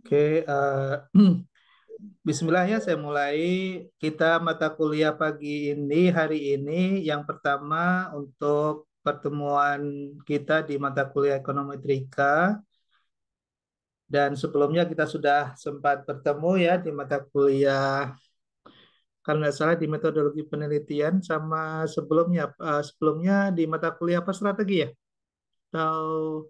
Oke, Bismillah ya, saya mulai. Kita mata kuliah pagi ini, hari ini, yang pertama untuk pertemuan kita di mata kuliah Ekonometrika. Dan sebelumnya kita sudah sempat bertemu ya di mata kuliah, kalau nggak salah di metodologi penelitian, sama sebelumnya di mata kuliah apa strategi ya? Atau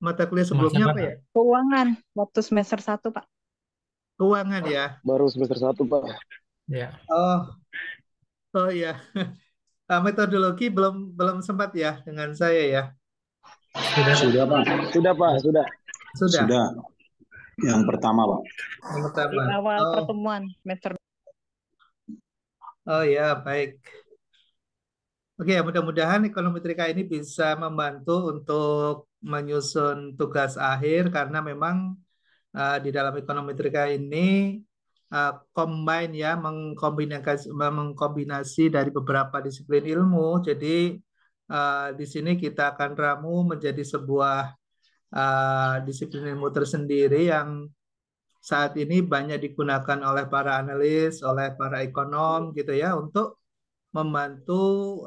mata kuliah sebelumnya apa ya? Masalah. Keuangan waktu semester 1, Pak. Keuangan ya. Baru semester 1, Pak. Ya, Oh, oh ya. Metodologi belum belum sempat ya dengan saya ya. sudah. Sudah, Pak. Sudah, Pak, sudah. Sudah Sudah. Yang pertama, Pak. yang Di pertama. awal Oh, pertemuan semester. oh ya, baik. Oke, mudah-mudahan ekonometrika ini bisa membantu untuk menyusun tugas akhir karena memang di dalam ekonometrika ini combine ya, mengkombinasi dari beberapa disiplin ilmu. Jadi di sini kita akan ramu menjadi sebuah disiplin ilmu tersendiri yang saat ini banyak digunakan oleh para analis, oleh para ekonom gitu ya, untuk membantu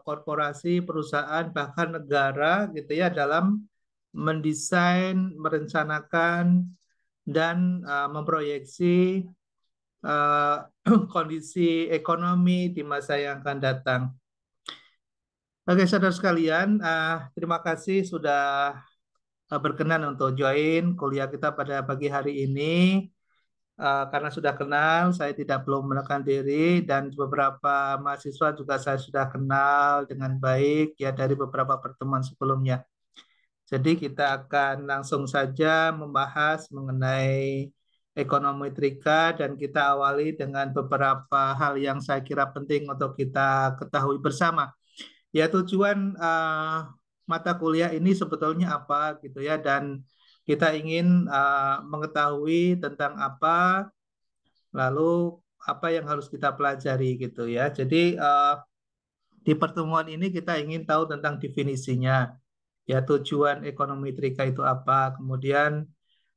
korporasi, perusahaan, bahkan negara gitu ya dalam mendesain, merencanakan dan memproyeksi uh, kondisi ekonomi di masa yang akan datang. Oke, saudara sekalian, terima kasih sudah berkenan untuk join kuliah kita pada pagi hari ini. Karena sudah kenal, saya tidak perlu menekan diri dan beberapa mahasiswa juga saya sudah kenal dengan baik ya dari beberapa pertemuan sebelumnya. Jadi kita akan langsung saja membahas mengenai ekonometrika dan kita awali dengan beberapa hal yang saya kira penting untuk kita ketahui bersama. Ya, tujuan mata kuliah ini sebetulnya apa gitu ya, dan kita ingin mengetahui tentang apa, lalu apa yang harus kita pelajari gitu ya. Jadi di pertemuan ini kita ingin tahu tentang definisinya, ya tujuan ekonometrika itu apa, kemudian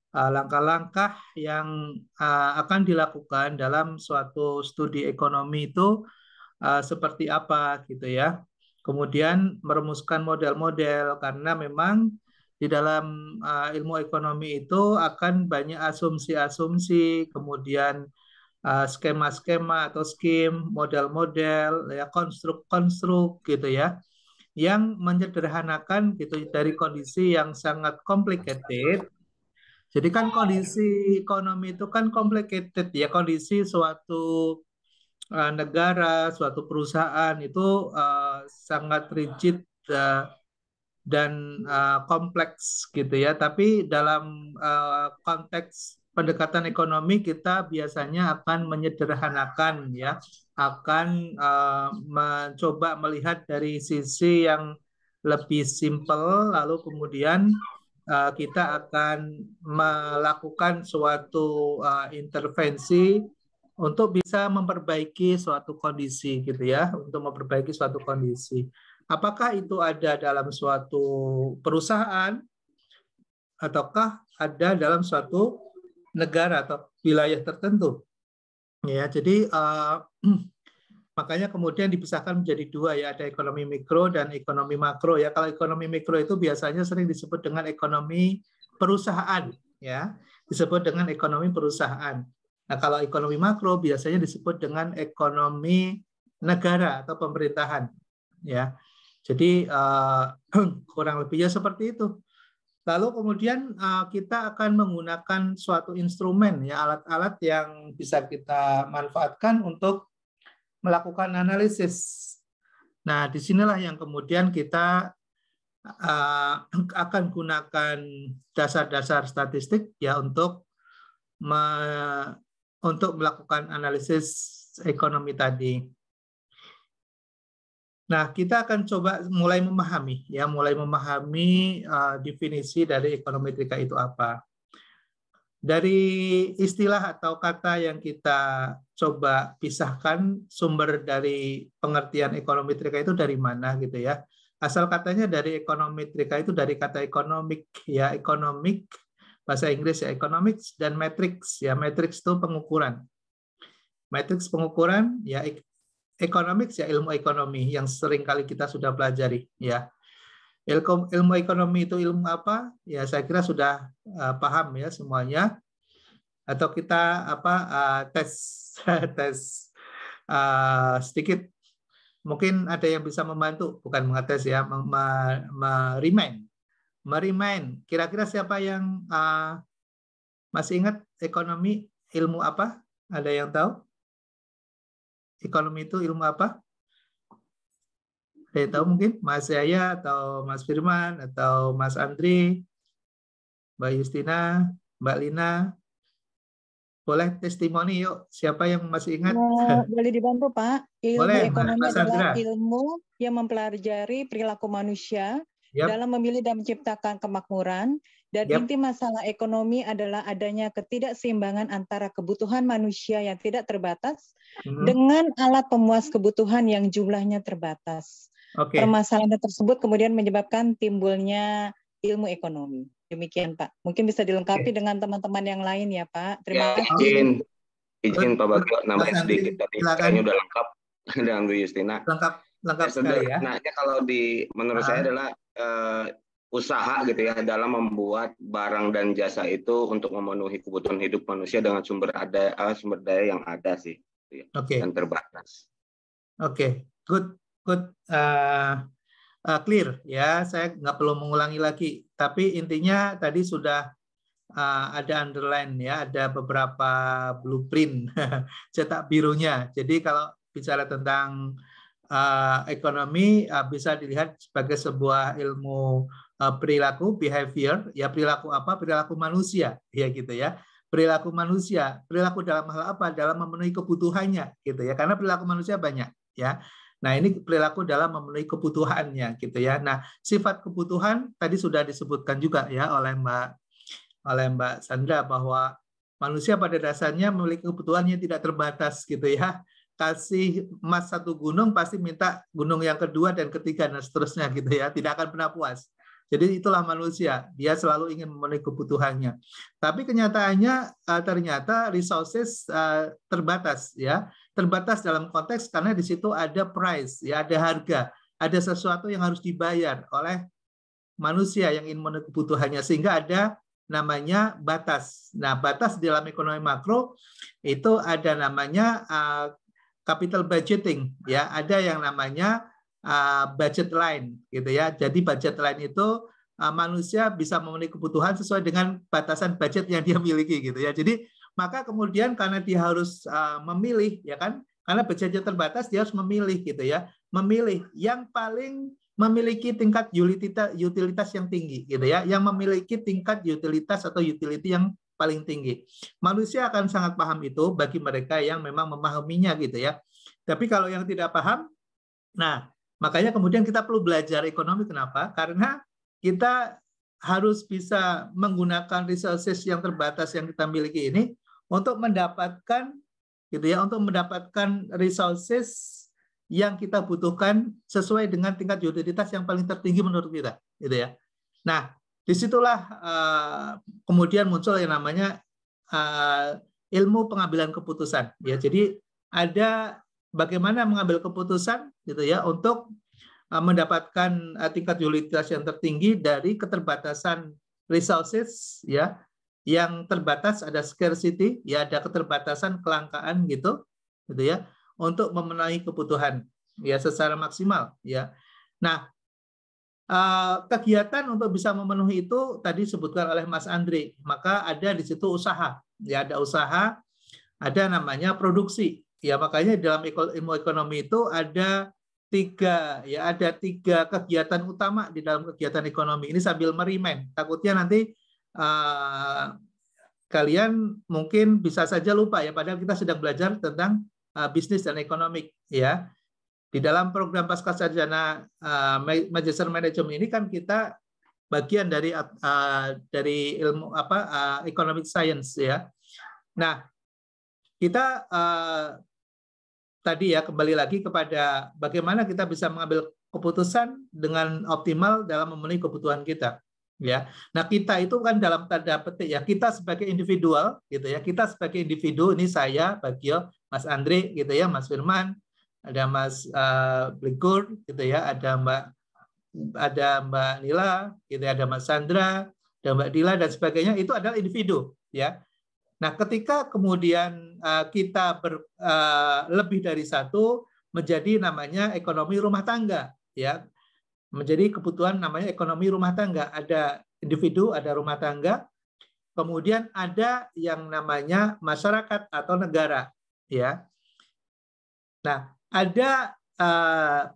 langkah-langkah yang akan dilakukan dalam suatu studi ekonomi itu seperti apa gitu ya. Kemudian merumuskan model-model karena memang di dalam ilmu ekonomi itu akan banyak asumsi-asumsi, kemudian skema-skema atau skim, model-model, ya konstruk-konstruk gitu ya, yang menyederhanakan gitu dari kondisi yang sangat complicated. Jadi kan kondisi ekonomi itu kan complicated ya, kondisi suatu negara, suatu perusahaan itu sangat rigid dan kompleks gitu ya. Tapi dalam konteks pendekatan ekonomi kita biasanya akan menyederhanakan ya, akan mencoba melihat dari sisi yang lebih simpel, lalu kemudian kita akan melakukan suatu intervensi untuk bisa memperbaiki suatu kondisi gitu ya, untuk memperbaiki suatu kondisi. Apakah itu ada dalam suatu perusahaan ataukah ada dalam suatu negara atau wilayah tertentu? Ya, jadi makanya kemudian dipisahkan menjadi dua ya, ada ekonomi mikro dan ekonomi makro ya. Kalau ekonomi mikro itu biasanya sering disebut dengan ekonomi perusahaan ya, disebut dengan ekonomi perusahaan. Nah, kalau ekonomi makro biasanya disebut dengan ekonomi negara atau pemerintahan ya. Jadi kurang lebihnya seperti itu. Lalu kemudian kita akan menggunakan suatu instrumen ya, alat-alat yang bisa kita manfaatkan untuk melakukan analisis. Nah, disinilah yang kemudian kita akan gunakan dasar-dasar statistik ya untuk melakukan analisis ekonomi tadi. Nah, kita akan coba mulai memahami definisi dari ekonometrika itu apa. Dari istilah atau kata yang kita coba pisahkan, sumber dari pengertian ekonometrika itu dari mana gitu ya. asal katanya dari ekonometrika itu dari kata economic ya, economic bahasa Inggris ya, economics dan matrix ya, matrix itu pengukuran. Matrix pengukuran ya, economics ya ilmu ekonomi yang sering kali kita sudah pelajari ya. Ilmu ekonomi itu ilmu apa? Ya saya kira sudah paham ya semuanya. Atau kita tes tes sedikit, mungkin ada yang bisa membantu, bukan mengetes ya, merimain. Kira-kira siapa yang masih ingat ekonomi ilmu apa? Ada yang tahu? Ekonomi itu ilmu apa? Ada yang tahu mungkin? Mas Yaya atau Mas Firman atau Mas Andri, Mbak Justina, Mbak Lina. Boleh testimoni yuk. Siapa yang masih ingat? Boleh dibantu Pak. Ilmu Boleh, ekonomi Mas adalah Sandra. ilmu yang mempelajari perilaku manusia Yap. dalam memilih dan menciptakan kemakmuran. Dan Yap. inti masalah ekonomi adalah adanya ketidakseimbangan antara kebutuhan manusia yang tidak terbatas dengan alat pemuas kebutuhan yang jumlahnya terbatas. Oke. Permasalahan tersebut kemudian menyebabkan timbulnya ilmu ekonomi. Demikian Pak. Mungkin bisa dilengkapi dengan teman-teman yang lain ya Pak. Terima kasih. Izin Pak Bagio, nambahin Mas Andri, sedikit tadi. silakan. Kayaknya udah lengkap dengan Bu Justina. Lengkap sekali ya. Nah, kalau menurut saya adalah usaha gitu ya dalam membuat barang dan jasa itu untuk memenuhi kebutuhan hidup manusia dengan sumber daya yang ada sih, gitu ya, dan terbatas. Oke, good, clear ya. Saya nggak perlu mengulangi lagi. Tapi intinya tadi sudah ada underline ya, ada beberapa blueprint cetak birunya. Jadi kalau bicara tentang ekonomi bisa dilihat sebagai sebuah ilmu perilaku, behavior, ya perilaku apa? Perilaku manusia, ya gitu ya. Perilaku manusia, perilaku dalam hal apa? Dalam memenuhi kebutuhannya, gitu ya. Karena perilaku manusia banyak, ya. Nah ini perilaku dalam memenuhi kebutuhannya, gitu ya. Nah sifat kebutuhan tadi sudah disebutkan juga ya oleh Mbak Sandra bahwa manusia pada dasarnya memiliki kebutuhannya tidak terbatas, gitu ya. Kasih emas satu gunung pasti minta gunung yang kedua dan ketiga dan seterusnya gitu ya, tidak akan pernah puas. Jadi itulah manusia, dia selalu ingin memenuhi kebutuhannya. Tapi kenyataannya ternyata resources terbatas ya, terbatas dalam konteks karena di situ ada price ya, ada harga, ada sesuatu yang harus dibayar oleh manusia yang ingin memenuhi kebutuhannya sehingga ada namanya batas. Nah, batas dalam ekonomi makro itu ada namanya capital budgeting ya, ada yang namanya budget line gitu ya. Jadi budget line itu manusia bisa memenuhi kebutuhan sesuai dengan batasan budget yang dia miliki gitu ya. Jadi maka kemudian karena dia harus memilih ya kan, karena budgetnya terbatas dia harus memilih gitu ya, memilih yang paling memiliki tingkat utilitas yang tinggi gitu ya, yang memiliki tingkat utilitas atau utility yang paling tinggi. Manusia akan sangat paham itu bagi mereka yang memang memahaminya gitu ya. Tapi kalau yang tidak paham, nah makanya kemudian kita perlu belajar ekonomi. Kenapa? Karena kita harus bisa menggunakan resources yang terbatas yang kita miliki ini untuk mendapatkan gitu ya, untuk mendapatkan resources yang kita butuhkan sesuai dengan tingkat utilitas yang paling tertinggi menurut kita gitu ya. Nah, disitulah kemudian muncul yang namanya ilmu pengambilan keputusan ya. Jadi ada bagaimana mengambil keputusan gitu ya untuk mendapatkan tingkat utilitas yang tertinggi dari keterbatasan resources ya, yang terbatas, ada scarcity ya, ada keterbatasan kelangkaan gitu ya, untuk memenuhi kebutuhan ya secara maksimal ya. Nah, kegiatan untuk bisa memenuhi itu tadi disebutkan oleh Mas Andri, maka ada di situ usaha ya, ada usaha, ada namanya produksi ya. Makanya dalam ilmu ekonomi itu ada tiga kegiatan utama di dalam kegiatan ekonomi ini. Sambil merimen, takutnya nanti kalian mungkin bisa saja lupa ya, padahal kita sedang belajar tentang bisnis dan ekonomi ya. Di dalam program Pascasarjana Magister Management ini kan kita bagian dari ilmu economic science ya. Nah, kita tadi ya kembali lagi kepada bagaimana kita bisa mengambil keputusan dengan optimal dalam memenuhi kebutuhan kita. Ya, nah kita itu kan dalam tanda petik ya, kita sebagai individual gitu ya, kita sebagai individu, ini saya, Bagio, Mas Andre gitu ya, Mas Firman, ada Mas Blikur gitu ya, ada Mbak Nila gitu ya, ada Mas Sandra, ada Mbak Dila dan sebagainya, itu adalah individu ya. Nah, ketika kemudian kita lebih dari satu, menjadi namanya ekonomi rumah tangga ya. Menjadi kebutuhan namanya ekonomi rumah tangga. Ada individu, ada rumah tangga, kemudian ada yang namanya masyarakat atau negara, ya. Nah, ada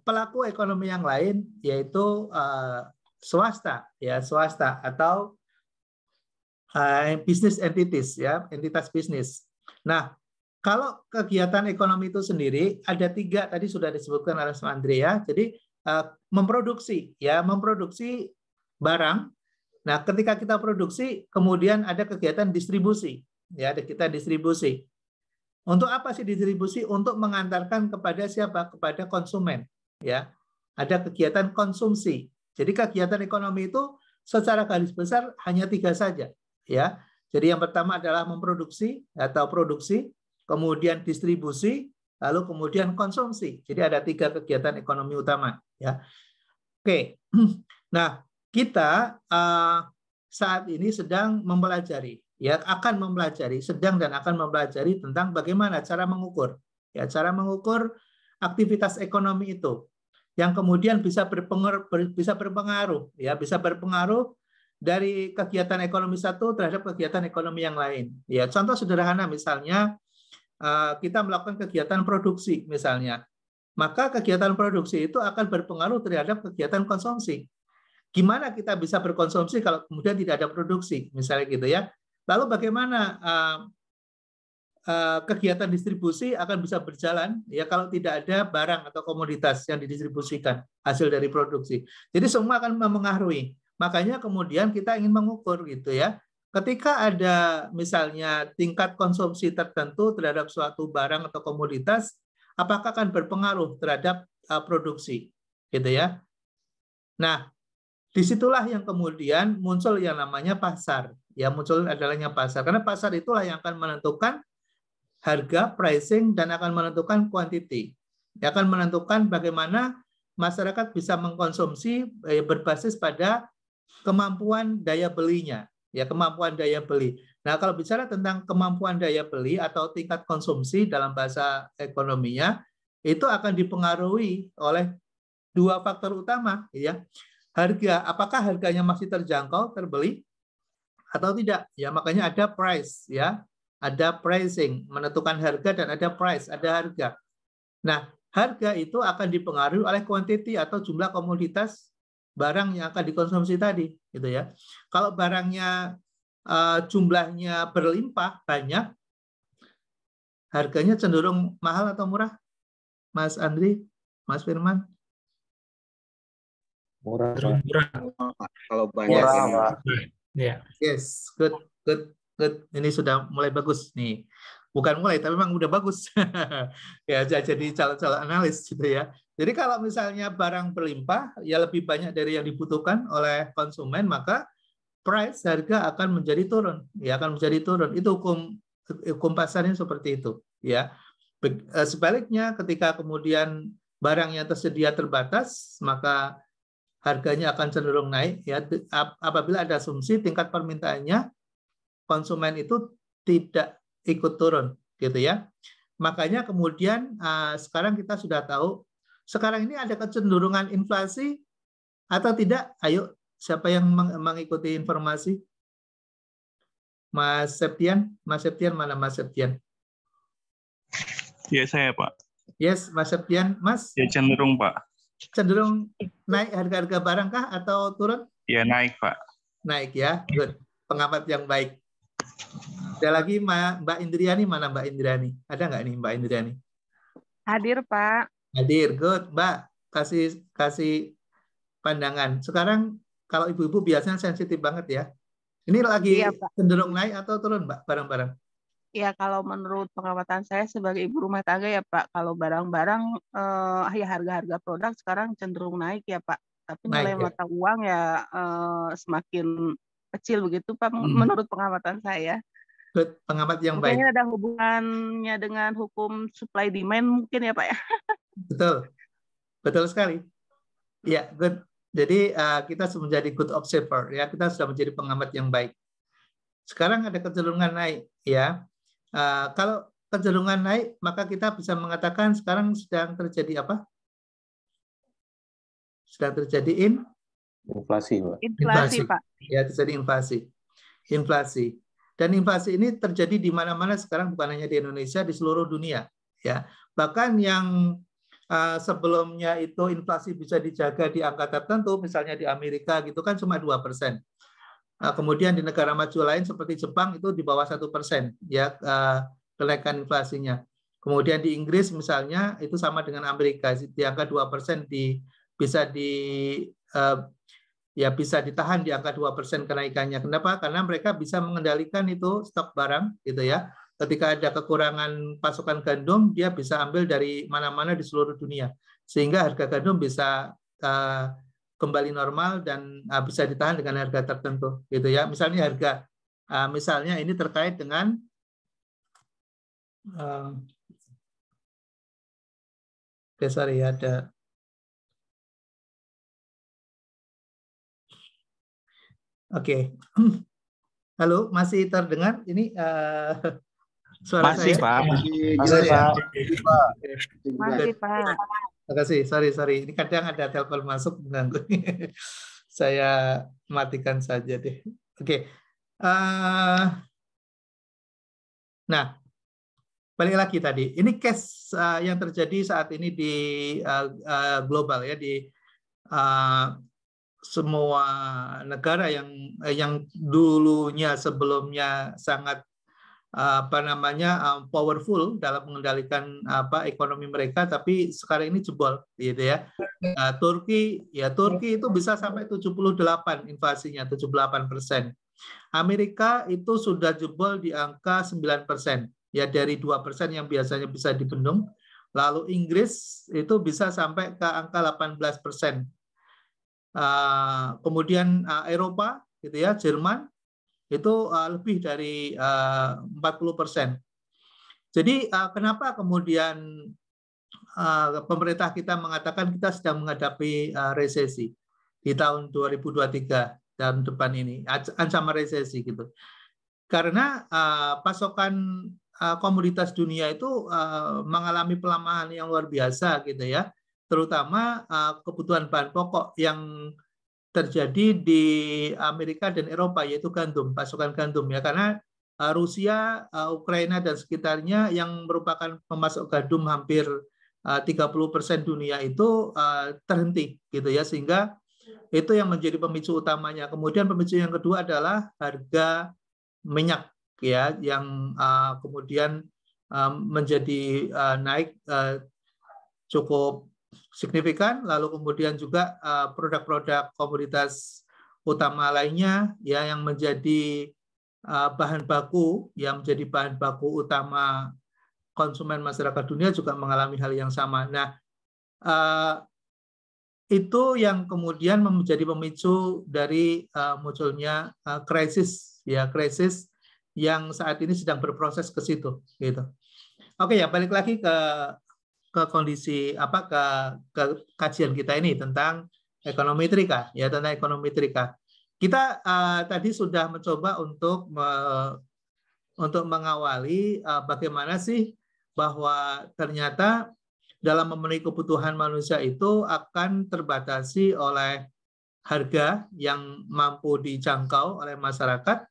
pelaku ekonomi yang lain, yaitu swasta, ya, swasta atau business entities, ya, entitas bisnis. Nah, kalau kegiatan ekonomi itu sendiri ada 3 tadi sudah disebutkan oleh Mas Andrea. Jadi memproduksi barang. Nah, ketika kita produksi, kemudian ada kegiatan distribusi, ya, ada kita distribusi. Untuk apa sih distribusi? Untuk mengantarkan kepada siapa? Kepada konsumen, ya. Ada kegiatan konsumsi. Jadi kegiatan ekonomi itu secara garis besar hanya 3 saja, ya. Jadi yang pertama adalah memproduksi atau produksi, kemudian distribusi, lalu kemudian konsumsi. Jadi ada 3 kegiatan ekonomi utama. Ya, oke. Nah, kita saat ini sedang mempelajari, ya, akan mempelajari, sedang dan akan mempelajari tentang bagaimana cara mengukur, ya, cara mengukur aktivitas ekonomi itu, yang kemudian bisa berpengaruh, ya, bisa berpengaruh dari kegiatan ekonomi satu terhadap kegiatan ekonomi yang lain. Ya, contoh sederhana misalnya kita melakukan kegiatan produksi misalnya, maka kegiatan produksi itu akan berpengaruh terhadap kegiatan konsumsi. Gimana kita bisa berkonsumsi kalau kemudian tidak ada produksi, misalnya gitu ya. Lalu bagaimana kegiatan distribusi akan bisa berjalan ya kalau tidak ada barang atau komoditas yang didistribusikan hasil dari produksi. Jadi semua akan mempengaruhi. Makanya kemudian kita ingin mengukur gitu ya. Ketika ada misalnya tingkat konsumsi tertentu terhadap suatu barang atau komoditas, apakah akan berpengaruh terhadap produksi, gitu ya? Nah, disitulah yang kemudian muncul yang namanya pasar. Ya, muncul adalahnya pasar. Karena pasar itulah yang akan menentukan harga, pricing, dan akan menentukan quantity. Dia akan menentukan bagaimana masyarakat bisa mengkonsumsi berbasis pada kemampuan daya belinya. Ya, kemampuan daya beli. Nah, kalau bicara tentang kemampuan daya beli atau tingkat konsumsi dalam bahasa ekonominya, itu akan dipengaruhi oleh 2 faktor utama, ya. Harga, apakah harganya masih terjangkau, terbeli atau tidak? Ya, makanya ada price, ya. Ada pricing, menentukan harga, dan ada price, ada harga. Nah, harga itu akan dipengaruhi oleh quantity atau jumlah komoditas barang yang akan dikonsumsi tadi, gitu ya. Kalau barangnya jumlahnya berlimpah banyak, harganya cenderung mahal atau murah, Mas Andri, Mas Firman? Murah, Murah. Kalau banyak Murah, Pak. Ya. Yes, good. Ini sudah mulai bagus nih. Bukan mulai, tapi memang udah bagus. Ya, jadi calon-calon analis gitu ya. Jadi kalau misalnya barang berlimpah, ya lebih banyak dari yang dibutuhkan oleh konsumen, maka price, harga akan menjadi turun. Ya, akan menjadi turun. Itu hukum pasarnya seperti itu. Ya. Sebaliknya, ketika kemudian barang yang tersedia terbatas, maka harganya akan cenderung naik. Ya, apabila ada asumsi tingkat permintaannya, konsumen itu tidak ikut turun, gitu ya. Makanya kemudian sekarang kita sudah tahu, sekarang ini ada kecenderungan inflasi atau tidak? Ayo, siapa yang mengikuti informasi? Mas Septian mana Mas Septian? Ya, saya, Pak. Yes, Mas Septian. Mas? Ya, cenderung, Pak. Cenderung naik harga-harga barang kah atau turun? Ya, naik, Pak. Naik ya, good. Pengamat yang baik. Ada lagi Mbak Indriani, mana Mbak Indriani? Ada nggak nih Mbak Indriani? Hadir, Pak. Hadir, good. Mbak, kasih pandangan. Sekarang kalau ibu-ibu biasanya sensitif banget ya. Ini lagi Iya, Pak. cenderung naik atau turun, Mbak, barang-barang? Ya kalau menurut pengamatan saya sebagai ibu rumah tangga ya Pak, kalau barang-barang ya harga-harga produk sekarang cenderung naik ya Pak. Tapi nilai Naik ya. mata uang ya semakin kecil begitu Pak menurut pengamatan saya. Good. Pengamat yang Mungkin baik. ada hubungannya dengan hukum supply demand mungkin ya Pak ya. Betul. Betul sekali. Ya, good. Jadi kita sudah menjadi good observer ya, kita sudah menjadi pengamat yang baik. Sekarang ada kecenderungan naik ya. Kalau kecenderungan naik, maka kita bisa mengatakan sekarang sedang terjadi apa? Sedang terjadi Inflasi, Pak. Inflasi Pak. Ya, terjadi inflasi. Inflasi. Dan inflasi ini terjadi di mana-mana sekarang, bukan hanya di Indonesia, di seluruh dunia. Ya, bahkan yang sebelumnya itu inflasi bisa dijaga di angka tertentu, misalnya di Amerika gitu kan cuma 2%. Kemudian di negara maju lain seperti Jepang itu di bawah 1% ya kenaikan inflasinya. Kemudian di Inggris misalnya itu sama dengan Amerika di angka 2% bisa ditahan di angka 2% kenaikannya. Kenapa? Karena mereka bisa mengendalikan itu stok barang gitu ya. Ketika ada kekurangan pasokan gandum, dia bisa ambil dari mana-mana di seluruh dunia. Sehingga harga gandum bisa kembali normal dan bisa ditahan dengan harga tertentu gitu ya. Misalnya harga misalnya ini terkait dengan ada halo, masih terdengar ini suara Masih, saya? Pak. Masih, Pak. Masih Pak. Terima kasih, sorry. Ini kadang ada telepon masuk mengganggu. Saya matikan saja deh. Oke. Nah, balik lagi tadi. Ini case yang terjadi saat ini di global ya, di semua negara yang dulunya sebelumnya sangat powerful dalam mengendalikan ekonomi mereka, tapi sekarang ini jebol gitu ya. Turki itu bisa sampai 78 inflasinya, 78%. Amerika itu sudah jebol di angka 9%, ya dari 2% yang biasanya bisa dibendung. Lalu Inggris itu bisa sampai ke angka 18%. Kemudian Eropa gitu ya, Jerman itu lebih dari 40%. Jadi kenapa kemudian pemerintah kita mengatakan kita sedang menghadapi resesi di tahun 2023 tahun depan ini, ancaman resesi gitu. Karena pasokan komoditas dunia itu mengalami pelemahan yang luar biasa gitu ya, terutama kebutuhan bahan pokok yang terjadi di Amerika dan Eropa, yaitu gandum, pasokan gandum ya, karena Rusia, Ukraina dan sekitarnya yang merupakan pemasok gandum hampir 30% dunia itu terhenti gitu ya, sehingga itu yang menjadi pemicu utamanya. Kemudian pemicu yang kedua adalah harga minyak ya, yang kemudian menjadi naik cukup signifikan, lalu kemudian juga produk-produk komoditas utama lainnya ya yang menjadi bahan baku utama konsumen masyarakat dunia juga mengalami hal yang sama. Nah, itu yang kemudian menjadi pemicu dari munculnya krisis yang saat ini sedang berproses ke situ gitu. Oke ya, balik lagi ke kondisi ke kajian kita ini tentang ekonomi trika ya, tentang ekonomi trika. Kita tadi sudah mencoba untuk mengawali bagaimana sih bahwa ternyata dalam memenuhi kebutuhan manusia itu akan terbatasi oleh harga yang mampu dijangkau oleh masyarakat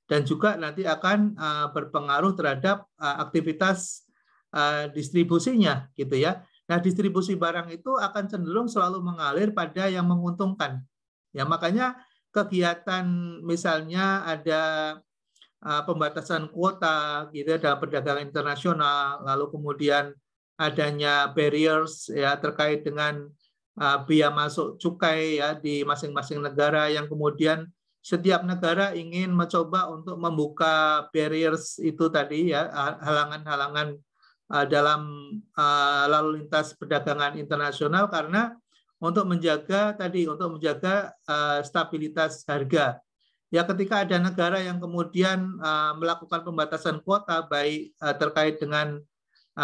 dan juga nanti akan berpengaruh terhadap aktivitas distribusinya gitu ya. Nah, distribusi barang itu akan cenderung selalu mengalir pada yang menguntungkan. Ya, makanya kegiatan misalnya ada pembatasan kuota gitu ya dalam perdagangan internasional, lalu kemudian adanya barriers ya terkait dengan biaya masuk cukai ya di masing-masing negara yang kemudian setiap negara ingin mencoba untuk membuka barriers itu tadi ya, halangan-halangan dalam lalu lintas perdagangan internasional karena untuk menjaga stabilitas harga. Ya, ketika ada negara yang kemudian melakukan pembatasan kuota baik terkait dengan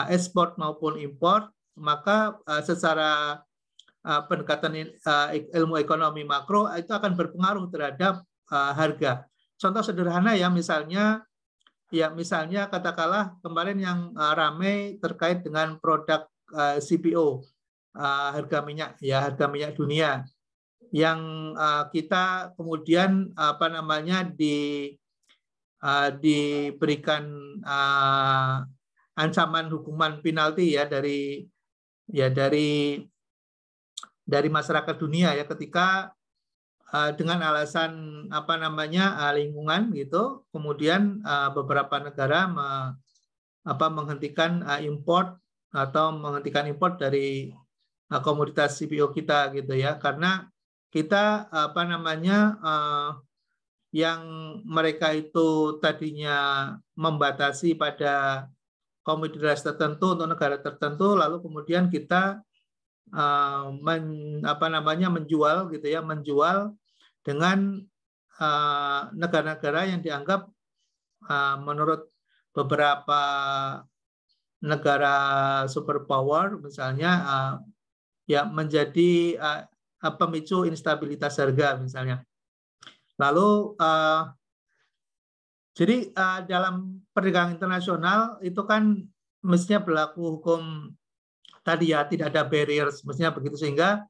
ekspor maupun impor, maka secara pendekatan ilmu ekonomi makro itu akan berpengaruh terhadap harga. Contoh sederhana ya, misalnya katakanlah kemarin yang ramai terkait dengan produk CPO, harga minyak dunia, yang kita kemudian diberikan ancaman hukuman penalti ya dari masyarakat dunia ya, ketika dengan alasan lingkungan gitu, kemudian beberapa negara menghentikan import dari komoditas CPO kita gitu ya, karena kita yang mereka itu tadinya membatasi pada komoditas tertentu untuk negara tertentu, lalu kemudian kita menjual gitu ya, dengan negara-negara yang dianggap menurut beberapa negara superpower misalnya ya menjadi pemicu instabilitas harga misalnya. Lalu jadi dalam perdagangan internasional itu kan mestinya berlaku hukum tadi ya, tidak ada barriers, mestinya begitu, sehingga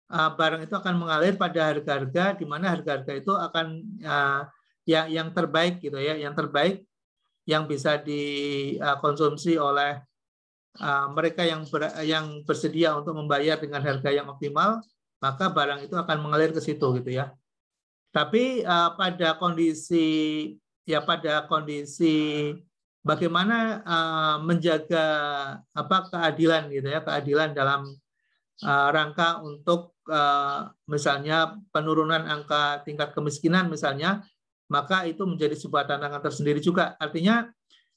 barang itu akan mengalir pada harga-harga di mana harga-harga itu akan yang terbaik gitu ya, yang terbaik yang bisa dikonsumsi oleh mereka yang bersedia untuk membayar dengan harga yang optimal, maka barang itu akan mengalir ke situ gitu ya. Tapi pada kondisi bagaimana menjaga keadilan gitu ya, keadilan dalam rangka untuk misalnya penurunan angka tingkat kemiskinan misalnya, maka itu menjadi sebuah tantangan tersendiri juga. Artinya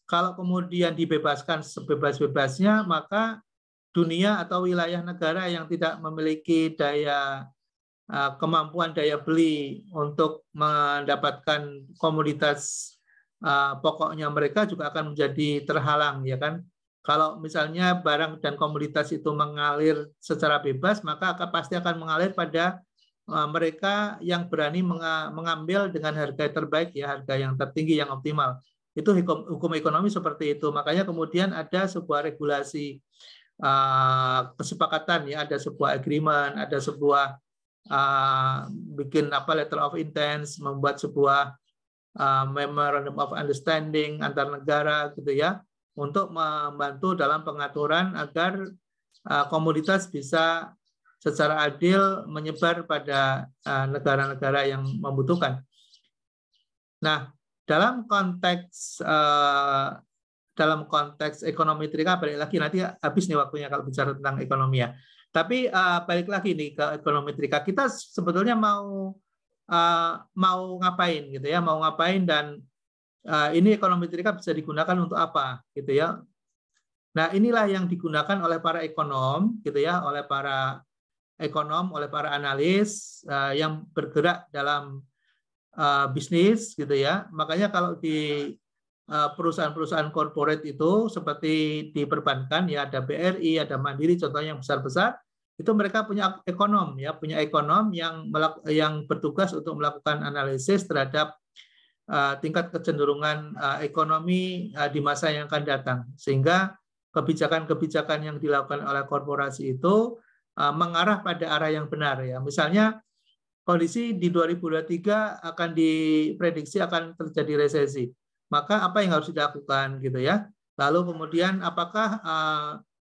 kalau kemudian dibebaskan sebebas-bebasnya, maka dunia atau wilayah negara yang tidak memiliki kemampuan daya beli untuk mendapatkan komoditas pokoknya mereka juga akan menjadi terhalang ya kan. Kalau misalnya barang dan komoditas itu mengalir secara bebas, maka pasti akan mengalir pada mereka yang berani mengambil dengan harga terbaik ya, harga yang tertinggi, yang optimal. Itu hukum ekonomi seperti itu. Makanya kemudian ada sebuah regulasi kesepakatan ya, ada sebuah agreement, ada sebuah bikin letter of intent, membuat sebuah memorandum of understanding antar negara gitu ya, untuk membantu dalam pengaturan agar komoditas bisa secara adil menyebar pada negara-negara yang membutuhkan. Nah, dalam konteks ekonomi trika, balik lagi nanti habis nih waktunya kalau bicara tentang ekonomi ya. Tapi balik lagi nih ke ekonomi trika, kita sebetulnya mau ngapain gitu ya, mau ngapain, dan ini ekonomi trika bisa digunakan untuk apa gitu ya. Nah, inilah yang digunakan oleh para ekonom gitu ya, oleh para analis yang bergerak dalam bisnis gitu ya. Makanya kalau di perusahaan-perusahaan korporat itu seperti di perbankan ya, ada BRI, ada Mandiri, contohnya yang besar-besar, itu mereka punya ekonom yang bertugas untuk melakukan analisis terhadap tingkat kecenderungan ekonomi di masa yang akan datang, sehingga kebijakan-kebijakan yang dilakukan oleh korporasi itu mengarah pada arah yang benar ya. Misalnya kondisi di 2023 akan diprediksi akan terjadi resesi, maka apa yang harus dilakukan gitu ya. Lalu kemudian apakah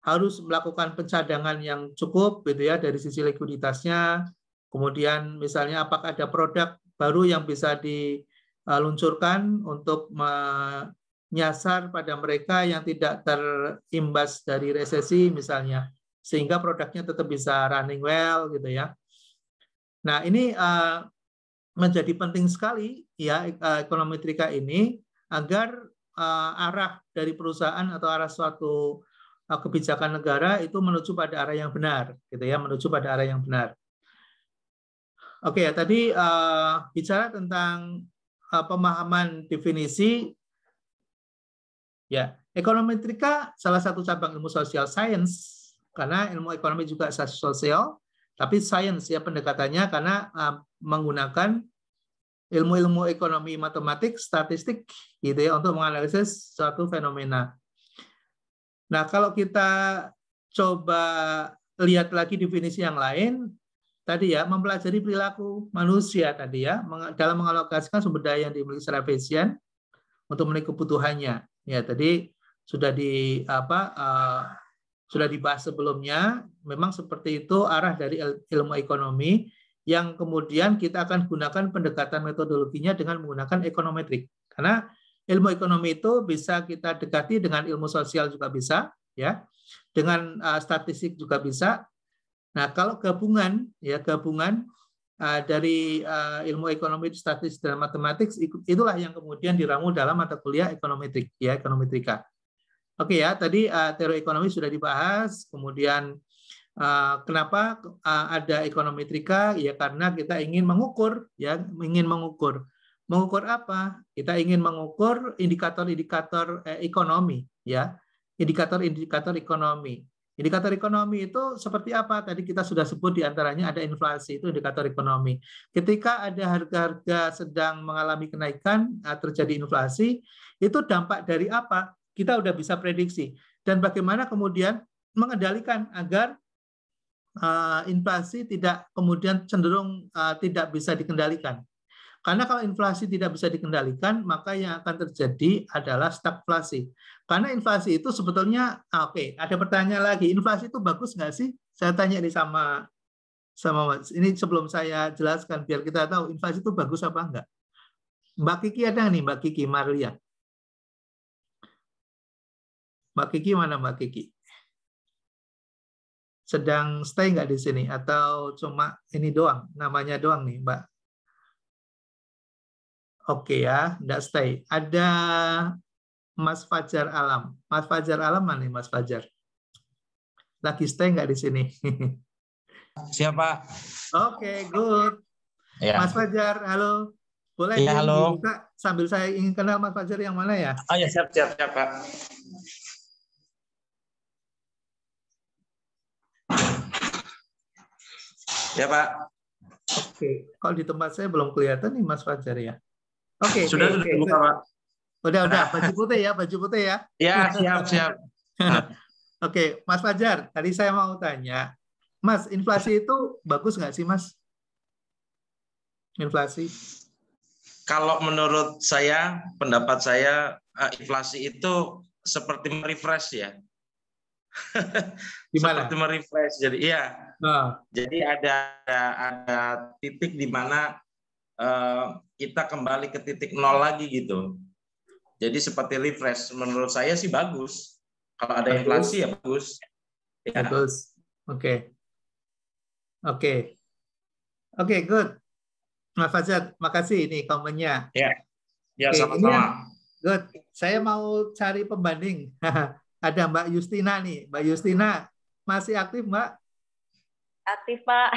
harus melakukan pencadangan yang cukup gitu ya dari sisi likuiditasnya. Kemudian misalnya apakah ada produk baru yang bisa diluncurkan untuk menyasar pada mereka yang tidak terimbas dari resesi misalnya, sehingga produknya tetap bisa running well gitu ya. Nah, ini menjadi penting sekali ya ekonometrika ini agar arah dari perusahaan atau arah suatu kebijakan negara itu menuju pada arah yang benar, gitu ya, menuju pada arah yang benar. Oke ya, tadi bicara tentang pemahaman definisi, ya, ekonometrika salah satu cabang ilmu social science karena ilmu ekonomi juga sosial, tapi science ya pendekatannya karena menggunakan ilmu-ilmu ekonomi, matematik, statistik, gitu ya, untuk menganalisis suatu fenomena. Nah, kalau kita coba lihat lagi definisi yang lain, tadi ya, mempelajari perilaku manusia tadi ya, dalam mengalokasikan sumber daya yang dimiliki secara efisien untuk memenuhi kebutuhannya. Ya, tadi sudah sudah dibahas sebelumnya, memang seperti itu arah dari ilmu ekonomi yang kemudian kita akan gunakan pendekatan metodologinya dengan menggunakan ekonometrik. Karena ilmu ekonomi itu bisa kita dekati dengan ilmu sosial juga bisa, ya, dengan statistik juga bisa. Nah, kalau gabungan dari ilmu ekonomi, statistik dan matematik, itulah yang kemudian diramu dalam mata kuliah ekonometrik, ya, ekonometrika. Oke ya, tadi teori ekonomi sudah dibahas, kemudian kenapa ada ekonometrika? Ya karena kita ingin mengukur, ya, ingin mengukur. Mengukur apa? Kita ingin mengukur indikator-indikator ekonomi, ya, indikator-indikator ekonomi. Indikator ekonomi itu seperti apa? Tadi kita sudah sebut diantaranya ada inflasi, itu indikator ekonomi. Ketika ada harga-harga sedang mengalami kenaikan, terjadi inflasi, itu dampak dari apa? Kita udah bisa prediksi. Dan bagaimana kemudian mengendalikan agar inflasi tidak kemudian cenderung tidak bisa dikendalikan. Karena kalau inflasi tidak bisa dikendalikan, maka yang akan terjadi adalah stagflasi. Karena inflasi itu sebetulnya, oke, ada pertanyaan lagi, inflasi itu bagus nggak sih? Saya tanya ini sama ini sebelum saya jelaskan, biar kita tahu inflasi itu bagus apa enggak. Mbak Kiki ada nih, Mbak Kiki Marlia. Mbak Kiki mana Mbak Kiki? Sedang stay nggak di sini atau cuma ini doang, namanya doang nih Mbak? Oke ya, nggak stay. Ada Mas Fajar Alam. Mas Fajar Alam mana nih Mas Fajar? Lagi stay nggak di sini? Siapa? Oke, good. Ya. Mas Fajar, halo. Boleh ya, halo. dibuka sambil saya ingin kenal Mas Fajar yang mana ya? Oh ya, siap Pak. Ya Pak. Oke, kalau di tempat saya belum kelihatan nih Mas Fajar ya. Oke, sudah buka Pak. Udah, baju putih ya, baju putih ya. Ya, siap. Oke, Mas Fajar, tadi saya mau tanya, Mas, inflasi itu bagus nggak sih Mas? Inflasi? Kalau menurut saya, pendapat saya, inflasi itu seperti merefresh ya. Gimana? Seperti merefresh. Jadi iya. Jadi ada titik di mana kita kembali ke titik nol lagi gitu. Jadi seperti refresh. Menurut saya sih bagus. Kalau ada inflasi ya bagus. Ya. Bagus. Oke, good. Mas Fajar, makasih ini komennya. Ya sama-sama. Good. Saya mau cari pembanding. Ada Mbak Justina nih. Mbak Justina, masih aktif Mbak? Aktif Pak.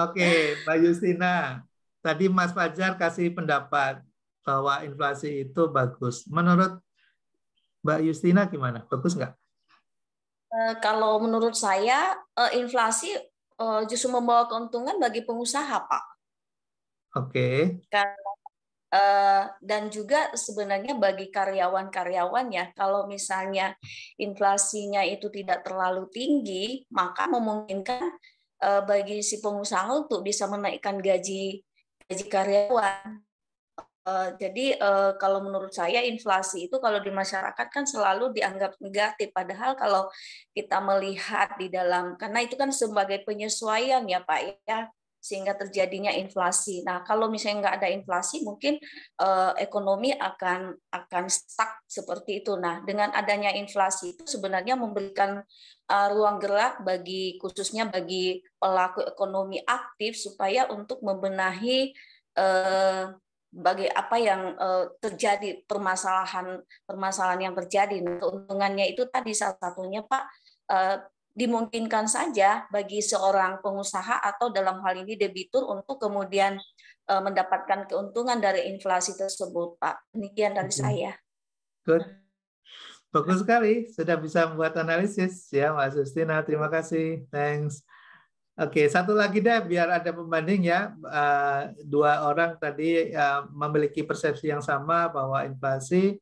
Oke, Mbak Justina. Tadi Mas Fajar kasih pendapat bahwa inflasi itu bagus. Menurut Mbak Justina gimana? Bagus nggak? Kalau menurut saya, inflasi justru membawa keuntungan bagi pengusaha, Pak. Oke. Dan juga sebenarnya bagi karyawan-karyawan ya, kalau misalnya inflasinya itu tidak terlalu tinggi, maka memungkinkan bagi si pengusaha untuk bisa menaikkan gaji karyawan. Jadi kalau menurut saya inflasi itu kalau di masyarakat kan selalu dianggap negatif, padahal kalau kita melihat di dalam, karena itu kan sebagai penyesuaian ya Pak ya, sehingga terjadinya inflasi. Nah, kalau misalnya nggak ada inflasi, mungkin ekonomi akan stuck seperti itu. Nah, dengan adanya inflasi itu sebenarnya memberikan ruang gerak khususnya bagi pelaku ekonomi aktif supaya untuk membenahi bagi apa yang terjadi, permasalahan yang terjadi. Nah, keuntungannya itu tadi salah satunya Pak, dimungkinkan saja bagi seorang pengusaha atau dalam hal ini debitur untuk kemudian mendapatkan keuntungan dari inflasi tersebut, Pak. Demikian dari saya. Good. Bagus sekali, sudah bisa membuat analisis ya, Mas Justina. Terima kasih, thanks. Oke, satu lagi deh, biar ada pembanding ya. Dua orang tadi memiliki persepsi yang sama bahwa inflasi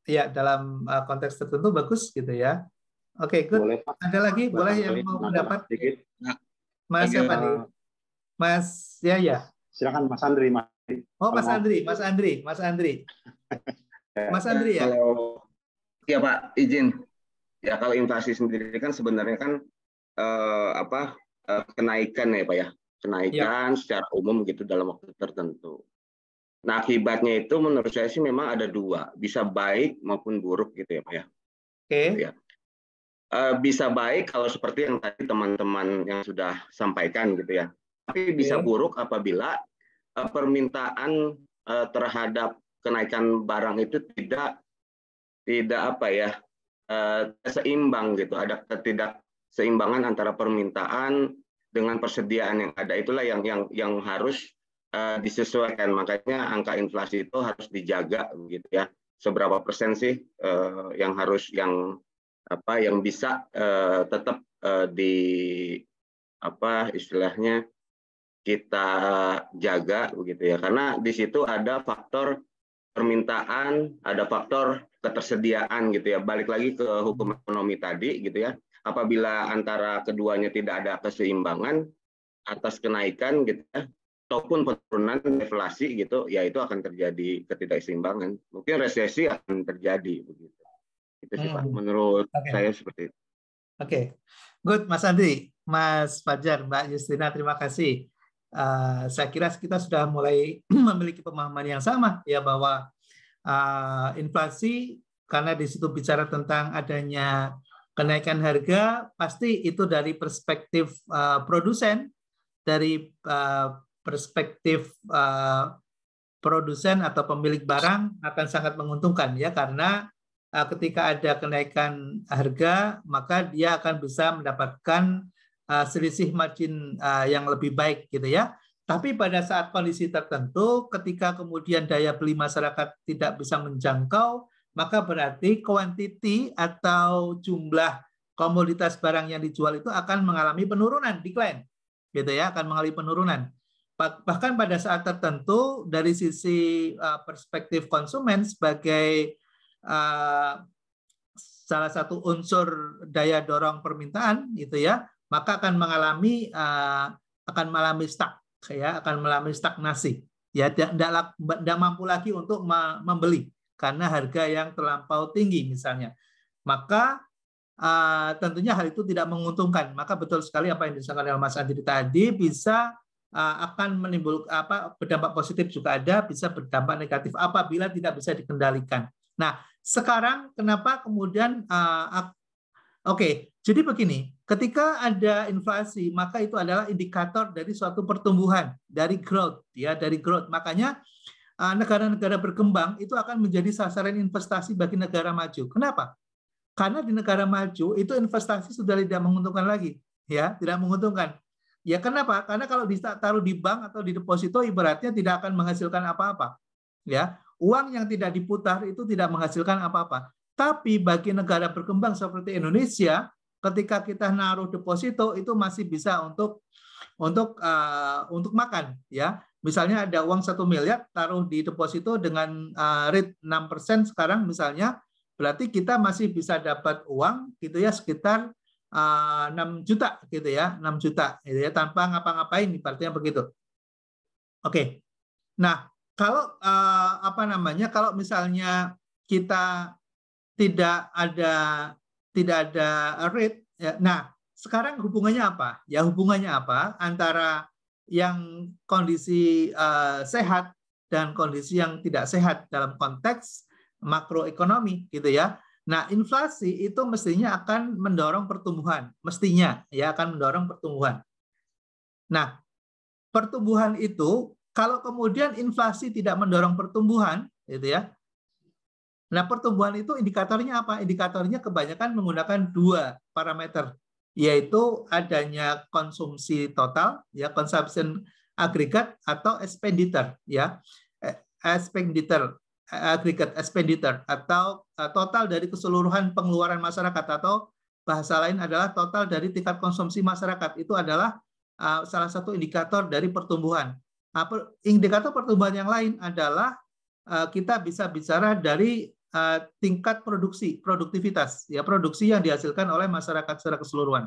ya dalam konteks tertentu bagus gitu ya. Oke, good. Boleh, Pak. Ada lagi, boleh yang mau pendapat? Mas siapa nih? Mas Yaya. Silakan Mas Andri. Oh, Mas Andri, Mas Andri. Mas Andri ya. Kalau ya Pak, izin. Ya kalau inflasi sendiri kan sebenarnya kan kenaikan ya Pak ya, kenaikan secara umum gitu dalam waktu tertentu. Nah akibatnya itu menurut saya sih memang ada dua, bisa baik maupun buruk gitu ya Pak ya. Oke. Ya. Bisa baik kalau seperti yang tadi teman-teman yang sudah sampaikan gitu ya. Tapi bisa buruk apabila permintaan terhadap kenaikan barang itu tidak seimbang gitu, ada ketidakseimbangan antara permintaan dengan persediaan yang ada. Itulah yang harus disesuaikan. Makanya angka inflasi itu harus dijaga begitu ya. Seberapa persen sih yang bisa tetap istilahnya kita jaga begitu ya. Karena di situ ada faktor permintaan, ada faktor ketersediaan gitu ya. Balik lagi ke hukum ekonomi tadi gitu ya. Apabila antara keduanya tidak ada keseimbangan atas kenaikan gitu ya, ataupun penurunan deflasi gitu, ya itu akan terjadi ketidakseimbangan. Mungkin resesi akan terjadi begitu. Itu sih Pak, menurut saya seperti itu. Oke, good Mas Andri, Mas Fajar, Mbak Justina, terima kasih. Saya kira kita sudah mulai memiliki pemahaman yang sama ya bahwa inflasi karena di situ bicara tentang adanya kenaikan harga, pasti itu dari perspektif produsen, dari perspektif produsen atau pemilik barang akan sangat menguntungkan ya, karena ketika ada kenaikan harga maka dia akan bisa mendapatkan selisih margin yang lebih baik gitu ya. Tapi pada saat kondisi tertentu, ketika kemudian daya beli masyarakat tidak bisa menjangkau, maka berarti kuantiti atau jumlah komoditas barang yang dijual itu akan mengalami penurunan, decline, gitu ya, akan mengalami penurunan. Bahkan pada saat tertentu dari sisi perspektif konsumen sebagai salah satu unsur daya dorong permintaan, gitu ya, maka akan mengalami stuck, ya, akan mengalami stagnasi, ya, tidak mampu lagi untuk membeli karena harga yang terlampau tinggi misalnya. Maka tentunya hal itu tidak menguntungkan. Maka betul sekali apa yang disampaikan oleh Mas Andri tadi, bisa akan menimbulkan berdampak positif juga ada, bisa berdampak negatif apabila tidak bisa dikendalikan. Nah, sekarang kenapa kemudian jadi begini, ketika ada inflasi, maka itu adalah indikator dari suatu pertumbuhan, dari growth, ya, dari growth. Makanya negara-negara berkembang itu akan menjadi sasaran investasi bagi negara maju. Kenapa? Karena di negara maju itu investasi sudah tidak menguntungkan lagi, ya, tidak menguntungkan. Ya, kenapa? Karena kalau ditaruh di bank atau di deposito, ibaratnya tidak akan menghasilkan apa-apa, ya. Uang yang tidak diputar itu tidak menghasilkan apa-apa. Tapi bagi negara berkembang seperti Indonesia, ketika kita naruh deposito itu masih bisa untuk makan, ya. Misalnya ada uang 1 miliar taruh di deposito dengan rate 6% sekarang misalnya, berarti kita masih bisa dapat uang gitu ya sekitar 6 juta gitu ya, 6 juta gitu ya, tanpa ngapa-ngapain, ibaratnya begitu. Oke. Nah, kalau kalau misalnya kita tidak ada rate, ya, nah sekarang hubungannya apa? Ya, hubungannya apa antara yang kondisi sehat dan kondisi yang tidak sehat dalam konteks makroekonomi gitu ya. Nah, inflasi itu mestinya akan mendorong pertumbuhan, mestinya ya akan mendorong pertumbuhan. Nah, pertumbuhan itu kalau kemudian inflasi tidak mendorong pertumbuhan, gitu ya. Nah, pertumbuhan itu indikatornya apa? Indikatornya kebanyakan menggunakan 2 parameter, yaitu adanya konsumsi total, ya, consumption agregat atau expenditure, ya, expenditure, aggregate expenditure atau total dari keseluruhan pengeluaran masyarakat, atau bahasa lain adalah total dari tingkat konsumsi masyarakat. Itu adalah salah satu indikator dari pertumbuhan. Indikator pertumbuhan yang lain adalah kita bisa bicara dari tingkat produktivitas, ya, produksi yang dihasilkan oleh masyarakat secara keseluruhan.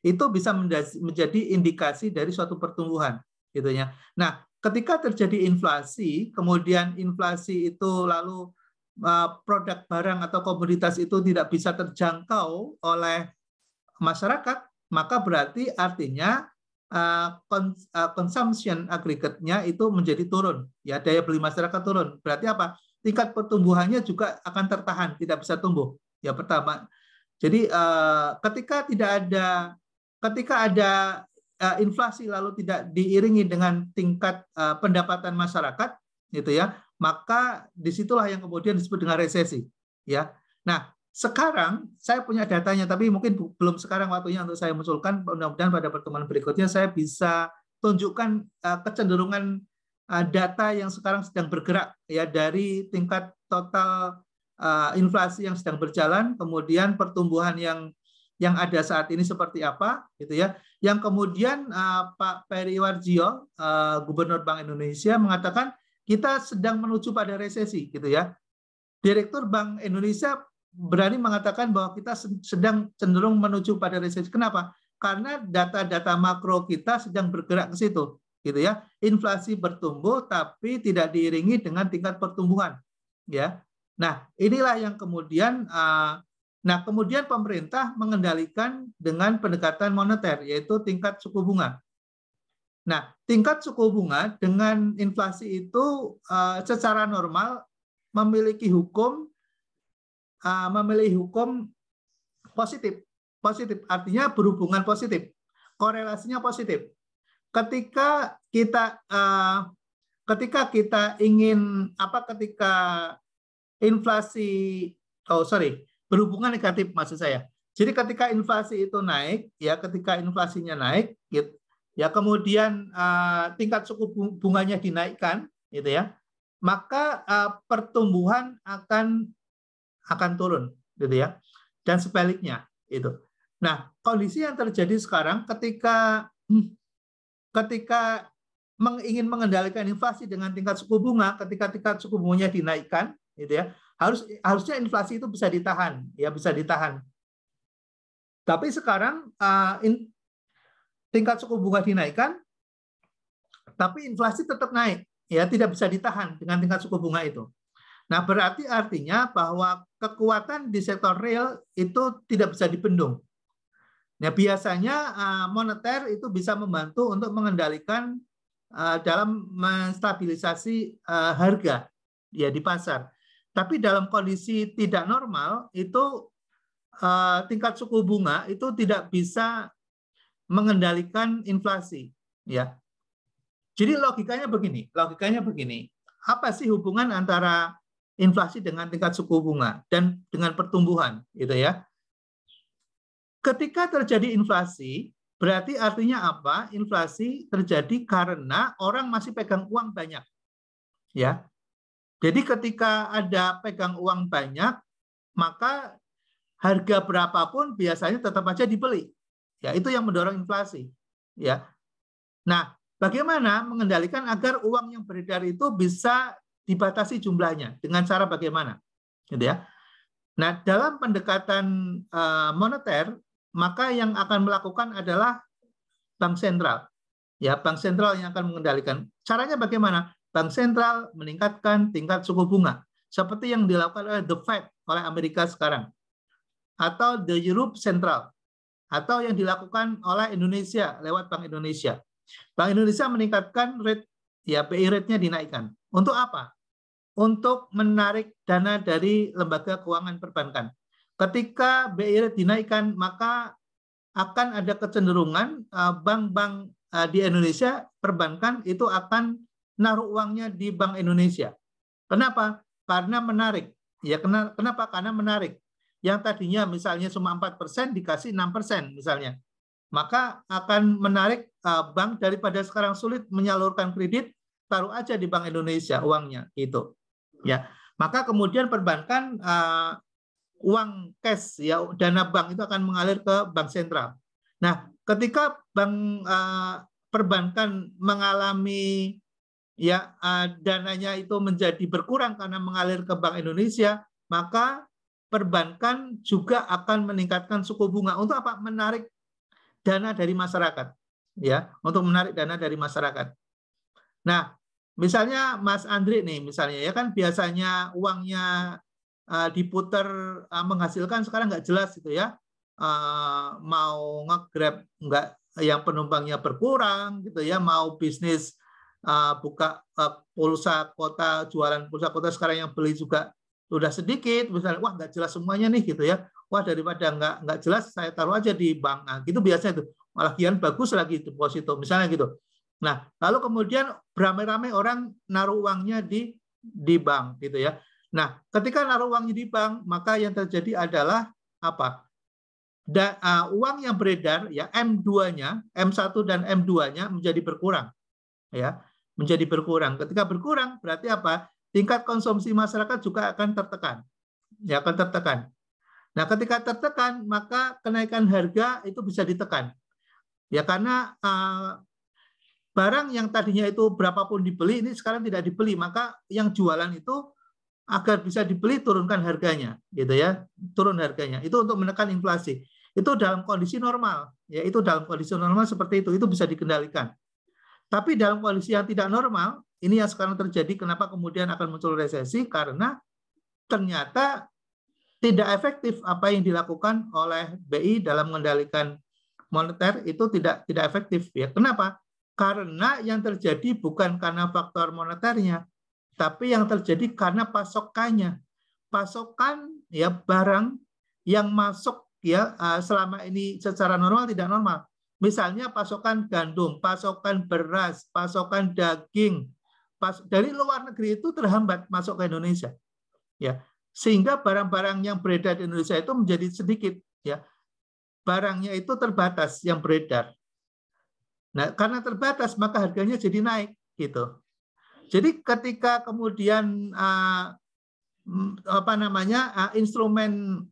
Itu bisa menjadi indikasi dari suatu pertumbuhan, gitu ya. Nah, ketika terjadi inflasi, kemudian inflasi itu lalu produk barang atau komoditas itu tidak bisa terjangkau oleh masyarakat, maka berarti artinya consumption aggregate-nya itu menjadi turun, ya, daya beli masyarakat turun. Berarti apa? Tingkat pertumbuhannya juga akan tertahan, tidak bisa tumbuh. Ya, pertama. Jadi ketika ada inflasi lalu tidak diiringi dengan tingkat pendapatan masyarakat, gitu ya, maka disitulah yang kemudian disebut dengan resesi, ya. Nah, sekarang saya punya datanya, tapi mungkin belum sekarang waktunya untuk saya munculkan. Mudah-mudahan pada pertemuan berikutnya saya bisa tunjukkan kecenderungan data yang sekarang sedang bergerak, ya, dari tingkat total inflasi yang sedang berjalan, kemudian pertumbuhan yang ada saat ini seperti apa, gitu ya. Yang kemudian Pak Peri Warjio, Gubernur Bank Indonesia, mengatakan kita sedang menuju pada resesi, gitu ya. Direktur Bank Indonesia berani mengatakan bahwa kita sedang cenderung menuju pada resesi. Kenapa? Karena data-data makro kita sedang bergerak ke situ, gitu ya. Inflasi bertumbuh tapi tidak diiringi dengan tingkat pertumbuhan, ya. Nah, inilah yang kemudian kemudian pemerintah mengendalikan dengan pendekatan moneter, yaitu tingkat suku bunga. Nah, tingkat suku bunga dengan inflasi itu secara normal memiliki hukum positif. Positif artinya berhubungan positif, korelasinya positif. Ketika kita ingin ketika inflasi berhubungan negatif maksud saya. Jadi ketika inflasi itu naik, ya, ketika inflasinya naik, gitu, ya, kemudian tingkat suku bunganya dinaikkan, gitu ya, maka pertumbuhan akan turun, gitu ya, dan sebaliknya, itu. Nah, kondisi yang terjadi sekarang ketika ingin mengendalikan inflasi dengan tingkat suku bunga, ketika tingkat suku bunganya dinaikkan, gitu ya, harusnya inflasi itu bisa ditahan, ya, bisa ditahan. Tapi sekarang tingkat suku bunga dinaikkan, tapi inflasi tetap naik, ya, tidak bisa ditahan dengan tingkat suku bunga itu. Nah, berarti artinya bahwa kekuatan di sektor real itu tidak bisa dibendung. Nah, biasanya moneter itu bisa membantu untuk mengendalikan dalam menstabilisasi harga, ya, di pasar. Tapi dalam kondisi tidak normal itu tingkat suku bunga itu tidak bisa mengendalikan inflasi, ya. Jadi logikanya begini. Apa sih hubungan antara inflasi dengan tingkat suku bunga dan dengan pertumbuhan, gitu ya? Ketika terjadi inflasi, berarti artinya apa? Inflasi terjadi karena orang masih pegang uang banyak, ya. Jadi ketika ada pegang uang banyak, maka harga berapapun biasanya tetap aja dibeli. Ya, itu yang mendorong inflasi, ya. Nah, bagaimana mengendalikan agar uang yang beredar itu bisa dibatasi jumlahnya? Dengan cara bagaimana? Gitu ya. Nah, dalam pendekatan moneter, maka yang akan melakukan adalah bank sentral. Ya, bank sentral yang akan mengendalikan. Caranya bagaimana? Bank sentral meningkatkan tingkat suku bunga seperti yang dilakukan oleh The Fed oleh Amerika sekarang, atau The Europe Central, atau yang dilakukan oleh Indonesia lewat Bank Indonesia. Bank Indonesia meningkatkan rate, ya, BI rate-nya dinaikkan. Untuk apa? Untuk menarik dana dari lembaga keuangan perbankan. Ketika BI rate dinaikkan, maka akan ada kecenderungan bank-bank di Indonesia perbankan itu akan naruh uangnya di Bank Indonesia. Kenapa? Karena menarik. Ya, kenapa? Karena menarik. Yang tadinya misalnya cuma 4% dikasih 6% misalnya. Maka akan menarik bank daripada sekarang sulit menyalurkan kredit, taruh aja di Bank Indonesia uangnya itu. Ya. Maka kemudian perbankan uang cash ya, dana bank itu akan mengalir ke bank sentral. Nah, ketika bank perbankan mengalami ya dananya itu menjadi berkurang karena mengalir ke Bank Indonesia, maka perbankan juga akan meningkatkan suku bunga untuk apa? Menarik dana dari masyarakat, ya, untuk menarik dana dari masyarakat. Nah, misalnya Mas Andri nih, misalnya ya kan biasanya uangnya diputar menghasilkan, sekarang nggak jelas gitu ya, mau nge-grab nggak, yang penumpangnya berkurang gitu ya, mau bisnis buka pulsa kota, jualan pulsa kota, sekarang yang beli juga udah sedikit, misalnya wah nggak jelas semuanya nih gitu ya, wah daripada nggak jelas saya taruh aja di bank, nah, gitu biasanya itu malah kian bagus lagi deposito misalnya gitu. Nah lalu kemudian beramai-ramai orang naruh uangnya di bank gitu ya. Nah ketika naruh uangnya di bank, maka yang terjadi adalah apa? Uang yang beredar ya M2-nya, M1 dan M2-nya menjadi berkurang ya, menjadi berkurang. Ketika berkurang berarti apa? Tingkat konsumsi masyarakat juga akan tertekan. Ya, akan tertekan. Nah, ketika tertekan, maka kenaikan harga itu bisa ditekan. Ya, karena barang yang tadinya itu berapapun dibeli, ini sekarang tidak dibeli, maka yang jualan itu agar bisa dibeli turunkan harganya, gitu ya, turun harganya. Itu untuk menekan inflasi. Itu dalam kondisi normal, ya, itu dalam kondisi normal seperti itu bisa dikendalikan. Tapi dalam kondisi yang tidak normal, ini yang sekarang terjadi, kenapa kemudian akan muncul resesi, karena ternyata tidak efektif apa yang dilakukan oleh BI dalam mengendalikan moneter, itu tidak efektif. Ya, kenapa? Karena yang terjadi bukan karena faktor moneternya, tapi yang terjadi karena pasokannya. Pasokan ya barang yang masuk ya selama ini secara normal tidak normal. Misalnya pasokan gandum, pasokan beras, pasokan daging, dari luar negeri itu terhambat masuk ke Indonesia. Ya, sehingga barang-barang yang beredar di Indonesia itu menjadi sedikit, ya. Barangnya itu terbatas yang beredar. Nah, karena terbatas maka harganya jadi naik gitu. Jadi ketika kemudian instrumen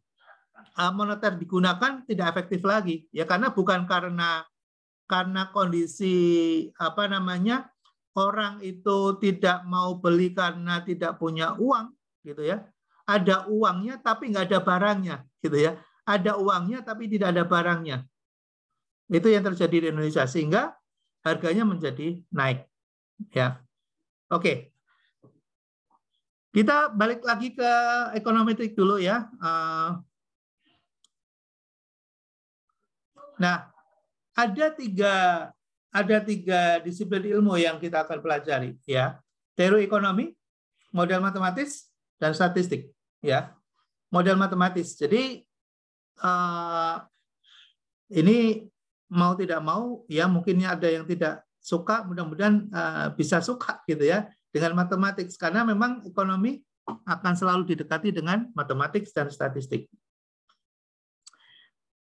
moneter digunakan tidak efektif lagi, ya, karena bukan karena kondisi orang itu tidak mau beli karena tidak punya uang gitu ya. Ada uangnya tapi nggak ada barangnya gitu ya. Ada uangnya tapi tidak ada barangnya. Itu yang terjadi di Indonesia sehingga harganya menjadi naik ya. Oke. Kita balik lagi ke ekonometrik dulu ya. Nah, ada tiga disiplin ilmu yang kita akan pelajari ya. Teori ekonomi, model matematis, dan statistik ya. Model matematis. Jadi ini mau tidak mau ya, mungkinnya ada yang tidak suka, mudah-mudahan bisa suka gitu ya dengan matematik, karena memang ekonomi akan selalu didekati dengan matematik dan statistik.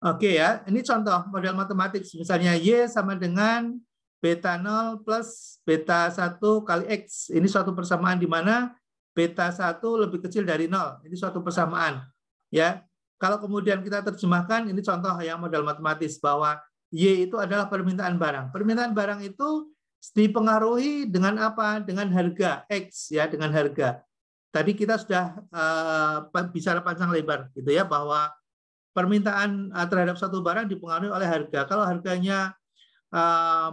Oke ya, ini contoh model matematik, misalnya Y sama dengan beta 0 plus beta 1 kali X. Ini suatu persamaan di mana beta 1 lebih kecil dari 0. Ini suatu persamaan. Ya, kalau kemudian kita terjemahkan, ini contoh ya model matematis, bahwa Y itu adalah permintaan barang. Permintaan barang itu dipengaruhi dengan apa? Dengan harga X ya, dengan harga. Tadi kita sudah bicara panjang lebar gitu ya, bahwa permintaan terhadap satu barang dipengaruhi oleh harga. Kalau harganya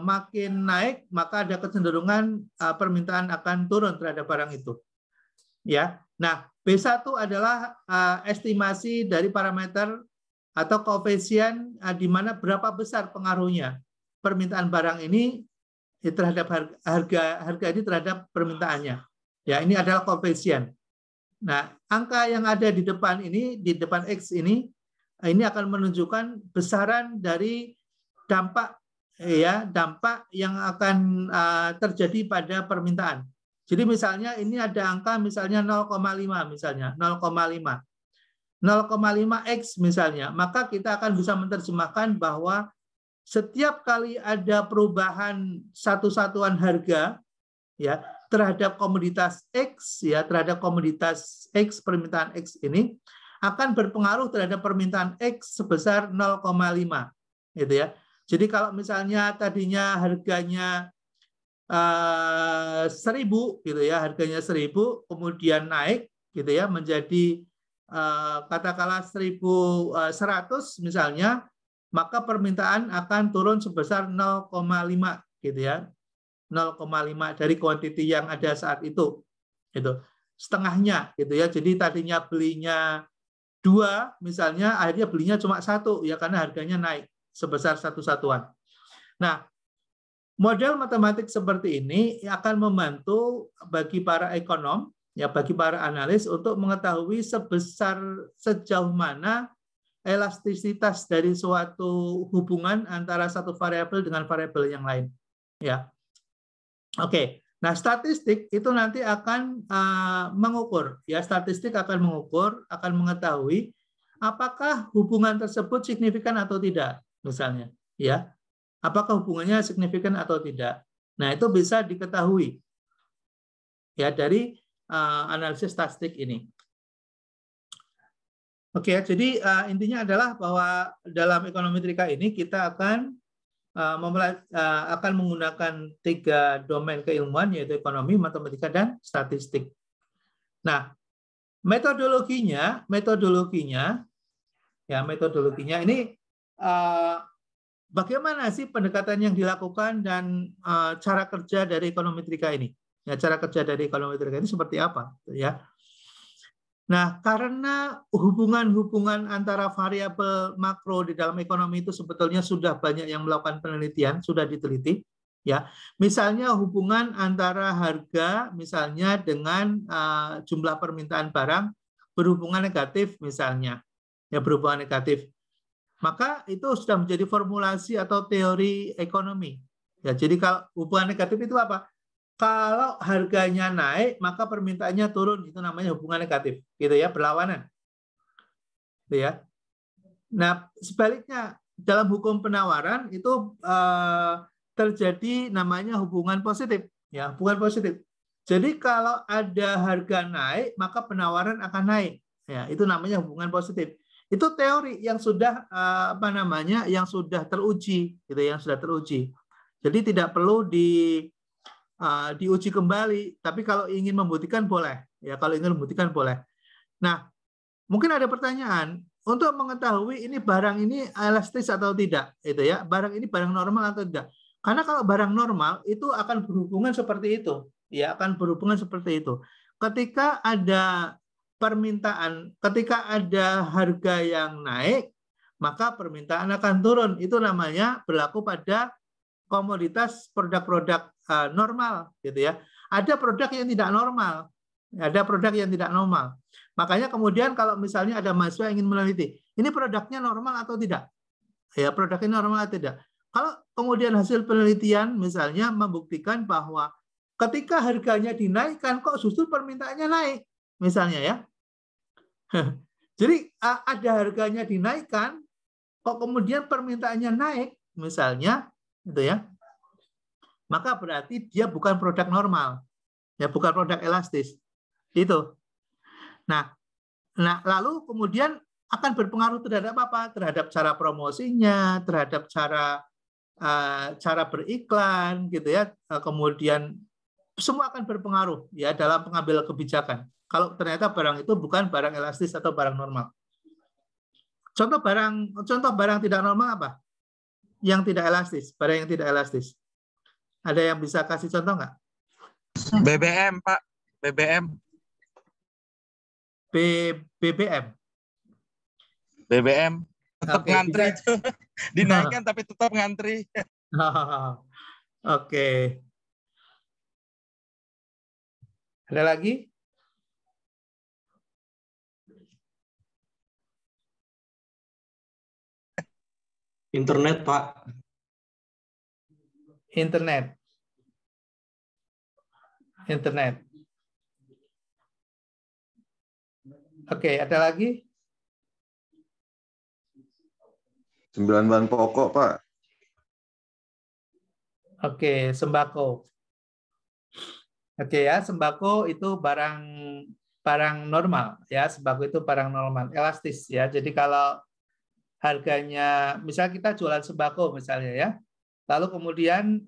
makin naik, maka ada kecenderungan permintaan akan turun terhadap barang itu. Ya. Nah, B1 adalah estimasi dari parameter atau koefisien di mana berapa besar pengaruhnya permintaan barang ini terhadap harga ini terhadap permintaannya. Ya, ini adalah koefisien. Nah, angka yang ada di depan ini, di depan X ini akan menunjukkan besaran dari dampak ya dampak yang akan terjadi pada permintaan. Jadi misalnya ini ada angka misalnya 0,5 misalnya 0,5 X misalnya, maka kita akan bisa menerjemahkan bahwa setiap kali ada perubahan satu satuan harga ya terhadap komoditas X ya, terhadap komoditas X, permintaan X ini akan berpengaruh terhadap permintaan X sebesar 0,5 gitu ya. Jadi kalau misalnya tadinya harganya 1.000 gitu ya, harganya 1.000 kemudian naik gitu ya menjadi katakanlah 1.100 misalnya, maka permintaan akan turun sebesar 0,5 gitu ya. 0,5 dari kuantiti yang ada saat itu. Gitu. Setengahnya gitu ya. Jadi tadinya belinya 2 misalnya, akhirnya belinya cuma 1 ya karena harganya naik sebesar 1 satuan. Nah, model matematik seperti ini akan membantu bagi para ekonom, ya bagi para analis untuk mengetahui sejauh mana elastisitas dari suatu hubungan antara satu variabel dengan variabel yang lain. Ya, oke. Nah, statistik itu nanti akan mengukur, ya statistik akan mengukur, akan mengetahui apakah hubungan tersebut signifikan atau tidak, misalnya, ya. Apakah hubungannya signifikan atau tidak? Nah, itu bisa diketahui ya dari analisis statistik ini. Oke, jadi intinya adalah bahwa dalam ekonomi metrika ini kita akan menggunakan 3 domain keilmuan, yaitu ekonomi, matematika, dan statistik. Nah, metodologinya ini bagaimana sih pendekatan yang dilakukan dan cara kerja dari ekonomi metrika ini? Ya, cara kerja dari ekonomi metrika ini seperti apa? Ya. Nah, karena hubungan-hubungan antara variabel makro di dalam ekonomi itu sebetulnya sudah banyak yang melakukan penelitian, sudah diteliti. Ya, misalnya hubungan antara harga, misalnya dengan jumlah permintaan barang berhubungan negatif, misalnya, ya berhubungan negatif. Maka itu sudah menjadi formulasi atau teori ekonomi. Ya, jadi kalau hubungan negatif itu apa? Kalau harganya naik, maka permintaannya turun. Itu namanya hubungan negatif, gitu ya, berlawanan. Gitu ya. Nah, sebaliknya dalam hukum penawaran itu terjadi namanya hubungan positif, ya, hubungan positif. Jadi kalau ada harga naik, maka penawaran akan naik. Ya, itu namanya hubungan positif. Itu teori yang sudah yang sudah teruji, gitu, yang sudah teruji. Jadi tidak perlu diuji kembali, tapi kalau ingin membuktikan boleh, ya kalau ingin membuktikan boleh. Nah, mungkin ada pertanyaan untuk mengetahui ini barang ini elastis atau tidak, itu ya, barang ini barang normal atau tidak. Karena kalau barang normal itu akan berhubungan seperti itu, ya akan berhubungan seperti itu. Ketika ada permintaan, ketika ada harga yang naik, maka permintaan akan turun. Itu namanya berlaku pada komoditas produk-produk normal, gitu ya. Ada produk yang tidak normal, ada produk yang tidak normal. Makanya kemudian kalau misalnya ada mahasiswa yang ingin meneliti, ini produknya normal atau tidak? Ya, produknya normal atau tidak? Kalau kemudian hasil penelitian misalnya membuktikan bahwa ketika harganya dinaikkan, kok justru permintaannya naik, misalnya ya. Jadi ada harganya dinaikkan, kok kemudian permintaannya naik, misalnya, gitu ya. Maka berarti dia bukan produk normal, ya bukan produk elastis. Itu. Nah, lalu kemudian akan berpengaruh terhadap apa? Terhadap cara promosinya, terhadap cara beriklan, gitu ya. Kemudian semua akan berpengaruh ya dalam pengambil kebijakan. Kalau ternyata barang itu bukan barang elastis atau barang normal. Contoh barang tidak normal apa? Yang tidak elastis, barang yang tidak elastis. Ada yang bisa kasih contoh nggak? BBM, Pak. BBM. BBM. BBM. Tetap ngantri bisa. itu. Dinaikkan tapi tetap ngantri. Oke. Ada lagi? Internet, Pak. Internet. Oke, ada lagi? 9 bahan pokok, Pak. Oke, sembako. Oke ya, sembako itu barang normal ya, sembako itu barang normal, elastis ya. Jadi kalau harganya, misal kita jualan sembako misalnya ya, lalu kemudian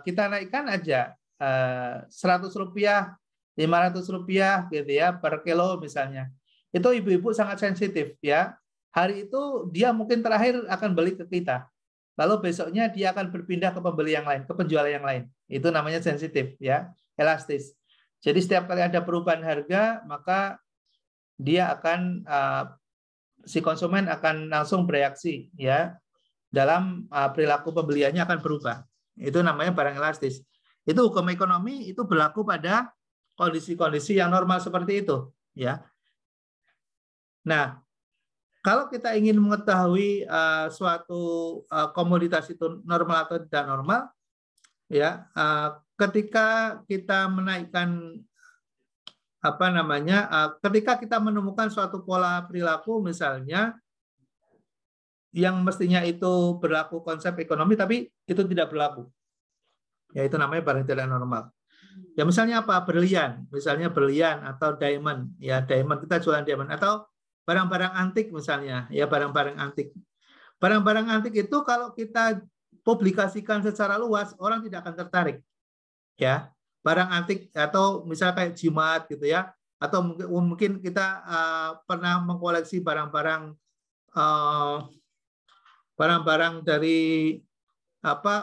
kita naikkan aja 100 rupiah, 500 rupiah gitu ya per kilo misalnya. Itu ibu-ibu sangat sensitif ya. Hari itu dia mungkin terakhir akan beli ke kita. Lalu besoknya dia akan berpindah ke pembeli yang lain, ke penjual yang lain. Itu namanya sensitif ya, elastis. Jadi setiap kali ada perubahan harga, maka dia akan si konsumen akan langsung bereaksi ya. Dalam perilaku pembeliannya akan berubah. Itu namanya barang elastis. Itu hukum ekonomi itu berlaku pada kondisi-kondisi yang normal seperti itu ya. Nah, kalau kita ingin mengetahui suatu komoditas itu normal atau tidak normal, ya, ketika kita menaikkan ketika kita menemukan suatu pola perilaku, misalnya yang mestinya itu berlaku konsep ekonomi, tapi itu tidak berlaku, ya itu namanya barang tidak normal. Ya misalnya apa? Berlian, misalnya berlian atau diamond, ya diamond kita jualan diamond atau barang-barang antik misalnya, ya barang-barang antik. Barang-barang antik itu kalau kita publikasikan secara luas, orang tidak akan tertarik. Ya, barang antik atau misalnya kayak jimat gitu ya, atau mungkin kita pernah mengkoleksi barang-barang dari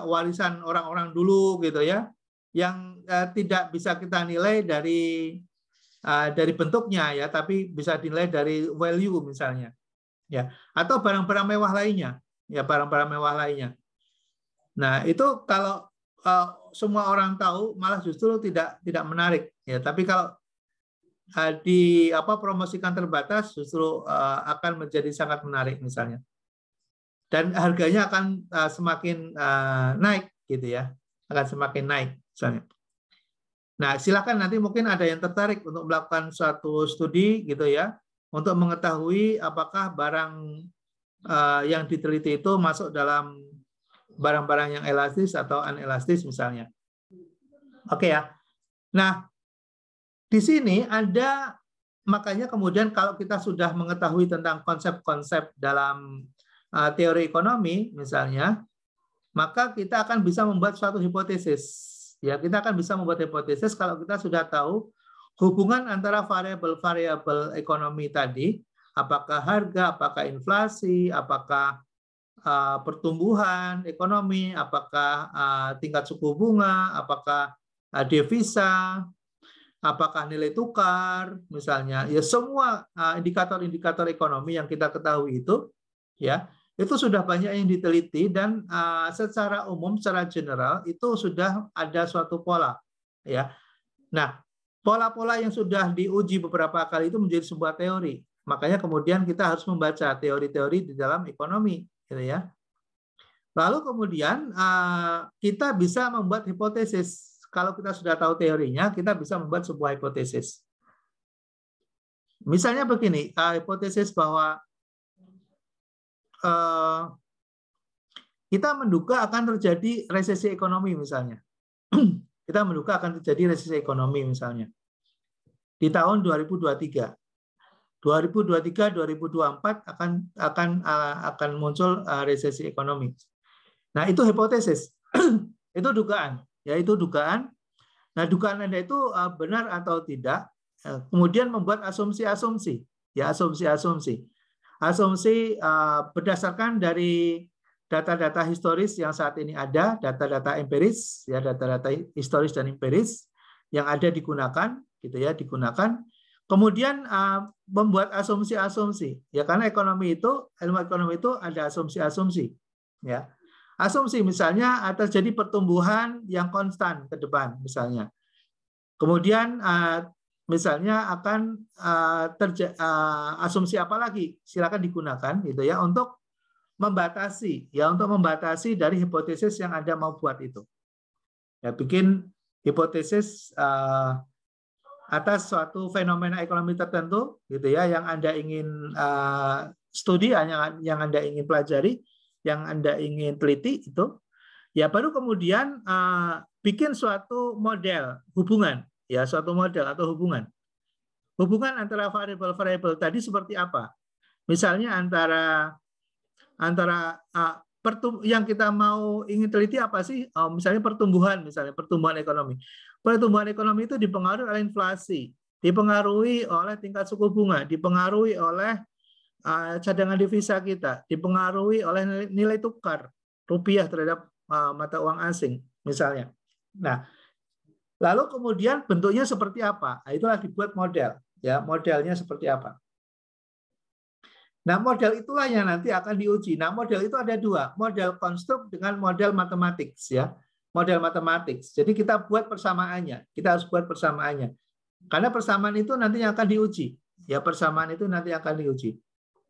warisan orang-orang dulu gitu ya, yang tidak bisa kita nilai dari bentuknya ya, tapi bisa dinilai dari value misalnya, ya, atau barang-barang mewah lainnya, ya barang-barang mewah lainnya. Nah itu kalau semua orang tahu malah justru tidak menarik, ya. Tapi kalau promosikan terbatas justru akan menjadi sangat menarik misalnya, dan harganya akan semakin naik gitu ya, akan semakin naik misalnya. Nah, silakan nanti mungkin ada yang tertarik untuk melakukan suatu studi gitu ya, untuk mengetahui apakah barang yang diteliti itu masuk dalam barang-barang yang elastis atau anelastis misalnya. Oke ya. Nah, di sini ada, makanya kemudian kalau kita sudah mengetahui tentang konsep-konsep dalam teori ekonomi misalnya, maka kita akan bisa membuat suatu hipotesis. Ya, kita akan bisa membuat hipotesis kalau kita sudah tahu hubungan antara variabel-variabel ekonomi tadi, apakah harga, apakah inflasi, apakah pertumbuhan ekonomi, apakah tingkat suku bunga, apakah devisa, apakah nilai tukar, misalnya. Ya, semua indikator-indikator ekonomi yang kita ketahui itu, ya, itu sudah banyak yang diteliti dan secara umum, secara general itu sudah ada suatu pola, ya. Nah, pola-pola yang sudah diuji beberapa kali itu menjadi sebuah teori. Makanya kemudian kita harus membaca teori-teori di dalam ekonomi, gitu ya. Lalu kemudian kita bisa membuat hipotesis. Kalau kita sudah tahu teorinya, kita bisa membuat sebuah hipotesis. Misalnya begini, hipotesis bahwa kita menduga akan terjadi resesi ekonomi misalnya. Kita menduga akan terjadi resesi ekonomi misalnya di tahun 2023. 2023-2024 akan muncul resesi ekonomi. Nah, itu hipotesis. Itu dugaan, ya itu dugaan. Nah, dugaan Anda itu benar atau tidak, kemudian membuat asumsi-asumsi, ya asumsi-asumsi. Asumsi berdasarkan dari data-data historis yang saat ini ada, data-data empiris, ya data-data historis dan empiris yang ada digunakan, gitu ya, digunakan. Kemudian membuat asumsi-asumsi, ya karena ilmu ekonomi itu ada asumsi-asumsi, ya. Asumsi misalnya terjadi pertumbuhan yang konstan ke depan, misalnya. Kemudian misalnya akan asumsi apa lagi silakan digunakan gitu ya untuk membatasi dari hipotesis yang Anda mau buat itu. Ya, bikin hipotesis atas suatu fenomena ekonomi tertentu, gitu ya, yang Anda ingin studi, yang Anda ingin pelajari, yang Anda ingin teliti itu, ya baru kemudian bikin suatu model hubungan, ya suatu model atau hubungan antara variabel-variabel tadi seperti apa? Misalnya antara yang kita ingin teliti apa sih? Misalnya pertumbuhan ekonomi. Pertumbuhan ekonomi itu dipengaruhi oleh inflasi, dipengaruhi oleh tingkat suku bunga, dipengaruhi oleh cadangan devisa kita, dipengaruhi oleh nilai tukar rupiah terhadap mata uang asing, misalnya. Nah, lalu kemudian bentuknya seperti apa? Nah, itulah dibuat model. Ya, modelnya seperti apa? Nah, model itulah yang nanti akan diuji. Nah, model itu ada dua, model konstruk dengan model matematik, ya. Model matematik. Jadi kita buat persamaannya. Kita harus buat persamaannya. Karena persamaan itu nantinya akan diuji. Ya, persamaan itu nanti akan diuji.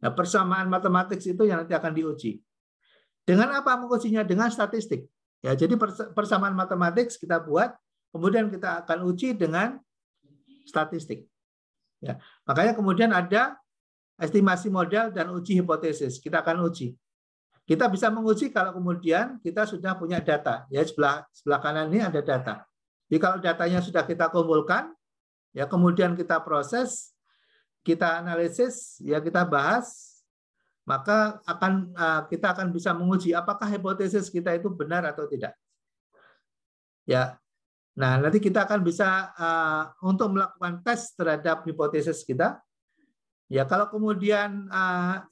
Nah, persamaan matematik itu yang nanti akan diuji. Dengan apa mengujinya? Dengan statistik. Ya, jadi persamaan matematik kita buat, kemudian kita akan uji dengan statistik. Ya, makanya kemudian ada estimasi model dan uji hipotesis. Kita akan uji. Kita bisa menguji kalau kemudian kita sudah punya data. Ya, sebelah kanan ini ada data. Jadi kalau datanya sudah kita kumpulkan, ya kemudian kita proses, kita analisis, ya kita bahas, maka kita akan bisa menguji apakah hipotesis kita itu benar atau tidak. Ya. Nah, nanti kita akan bisa untuk melakukan tes terhadap hipotesis kita. Ya, kalau kemudian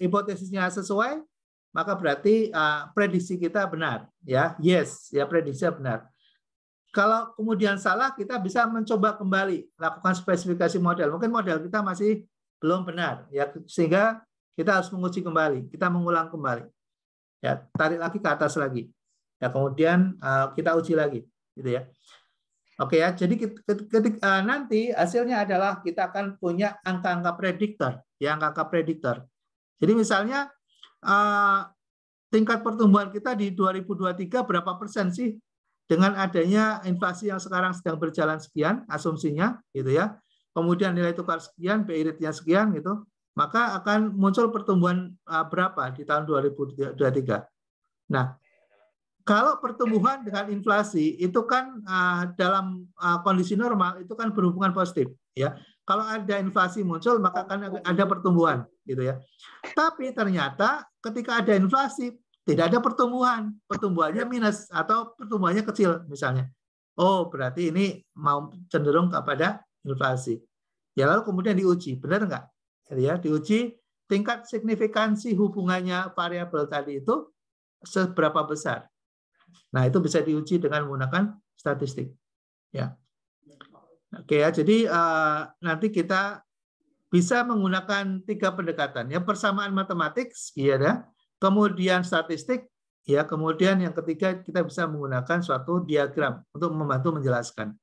hipotesisnya sesuai, maka berarti prediksi kita benar. Ya, yes, ya prediksinya benar. Kalau kemudian salah, kita bisa mencoba kembali lakukan spesifikasi model. Mungkin model kita masih belum benar, ya, sehingga kita harus menguji kembali, kita mengulang kembali. Ya, tarik lagi ke atas lagi. Ya, kemudian kita uji lagi, gitu ya. Oke ya, jadi ketika nanti hasilnya adalah kita akan punya angka-angka prediktor, ya angka-angka prediktor. Jadi misalnya tingkat pertumbuhan kita di 2023 berapa persen sih dengan adanya inflasi yang sekarang sedang berjalan sekian, asumsinya, gitu ya. Kemudian nilai tukar sekian, BI rate-nya sekian, gitu. Maka akan muncul pertumbuhan berapa di tahun 2023. Nah, kalau pertumbuhan dengan inflasi itu kan dalam kondisi normal itu kan berhubungan positif, ya. Kalau ada inflasi muncul maka akan ada pertumbuhan, gitu ya. Tapi ternyata ketika ada inflasi tidak ada pertumbuhan, pertumbuhannya minus atau pertumbuhannya kecil misalnya. Oh, berarti ini mau cenderung kepada inflasi. Ya lalu kemudian diuji, benar nggak? Ya, diuji tingkat signifikansi hubungannya variabel tadi itu seberapa besar. Nah, itu bisa diuji dengan menggunakan statistik. Ya. Oke ya, jadi nanti kita bisa menggunakan 3 pendekatan. Ya, persamaan matematik, ya, kemudian statistik, ya, kemudian yang ketiga kita bisa menggunakan suatu diagram untuk membantu menjelaskan.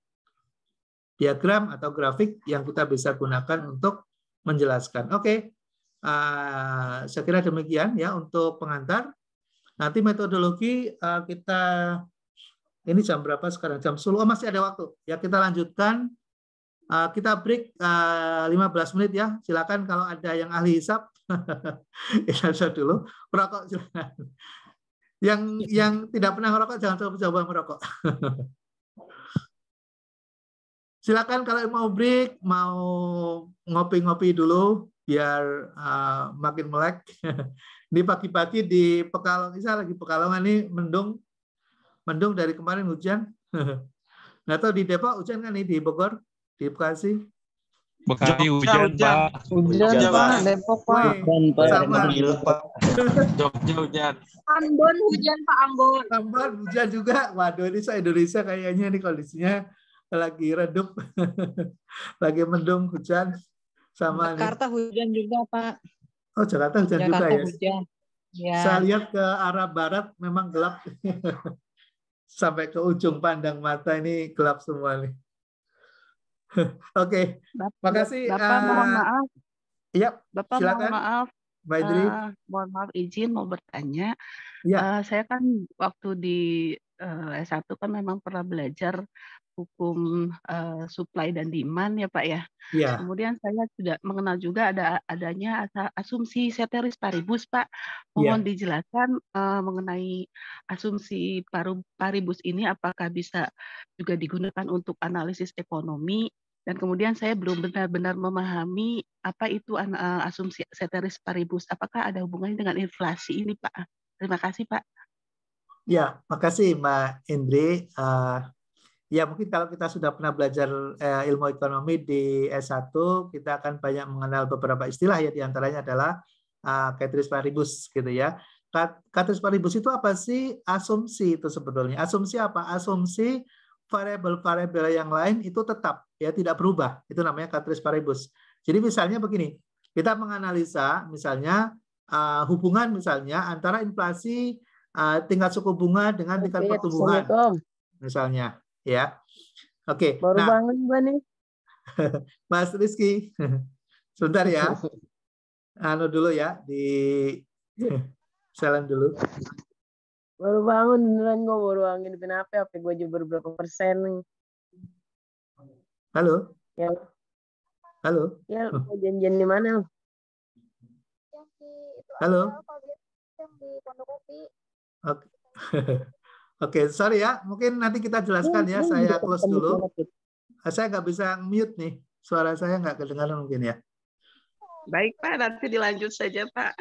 Diagram atau grafik yang kita bisa gunakan untuk menjelaskan. Oke, saya kira demikian ya untuk pengantar. Nanti metodologi kita, ini jam berapa sekarang? Jam 10, oh masih ada waktu. Ya kita lanjutkan, kita break 15 menit ya. Silakan kalau ada yang ahli hisab, hisab dulu. Merokok silakan. Yang tidak pernah merokok jangan coba-coba merokok. Silakan kalau mau break, mau ngopi-ngopi dulu biar makin melek. Ini pagi-pagi di Pekalongan, saya lagi Pekalongan nih mendung dari kemarin hujan. Nggak tahu di Depok hujan kan nih, di Bogor, di Bekasi. Bekasi hujan, Pak. Hujan, Pak. Depok, Pak. Sama. Jogja hujan. Ambon hujan, Pak. Ambon hujan juga. Waduh, ini Indonesia kayaknya nih kondisinya lagi redup. Lagi mendung hujan. Sama Jakarta nih. Hujan juga, Pak. Oh, Jakarta hujan juga ya. Hujan. Ya. Saya lihat ke arah barat memang gelap. Sampai ke ujung pandang mata ini gelap semua nih. Oke, makasih. Bapak mohon maaf. Iya, Bapak silakan. mohon maaf. Mbak Idri. Mohon maaf izin mau bertanya. Ya. Saya kan waktu di S1 kan memang pernah belajar hukum supply dan demand ya Pak ya. Iya. Kemudian saya tidak mengenal juga adanya asumsi ceteris paribus Pak. Mohon dijelaskan mengenai asumsi paribus ini apakah bisa juga digunakan untuk analisis ekonomi, dan kemudian saya belum benar-benar memahami apa itu asumsi ceteris paribus. Apakah ada hubungannya dengan inflasi ini Pak? Terima kasih Pak. Ya, makasih Mbak Indri. Ya mungkin kalau kita sudah pernah belajar ilmu ekonomi di S1, kita akan banyak mengenal beberapa istilah ya, diantaranya adalah ceteris paribus gitu ya. Ceteris paribus itu apa sih? Asumsi itu sebetulnya. Asumsi apa? Asumsi variabel-variabel yang lain itu tetap ya, tidak berubah. Itu namanya ceteris paribus. Jadi misalnya begini, kita menganalisa misalnya hubungan misalnya antara inflasi, tingkat suku bunga dengan tingkat pertumbuhan misalnya ya. Oke. Baru bangun Mbak nih. Mas Rizky. Sebentar ya. Anu dulu ya, di silent dulu. Baru bangun beneran, gue baru ngidupin HP gue aja baru berapa persen nih. Halo. Ya. Halo. Ya, mau janjian di mana? Halo. Oke. Oke, sorry ya. Mungkin nanti kita jelaskan ya. Saya close dulu. Saya nggak bisa mute nih. Suara saya nggak kedengaran mungkin ya. Baik Pak, nanti dilanjut saja Pak.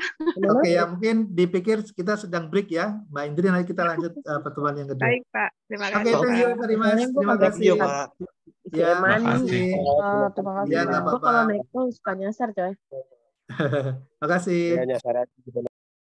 Oke ya, mungkin dipikir kita sedang break ya. Mbak Indri, nanti kita lanjut pertemuan yang kedua. Baik Pak, terima kasih. Oke, thank you very much. Terima kasih. Ya, terima kasih. Terima kasih. Gue kalau naik tuh suka nyasar coy. Makasih. Ya, nyasar.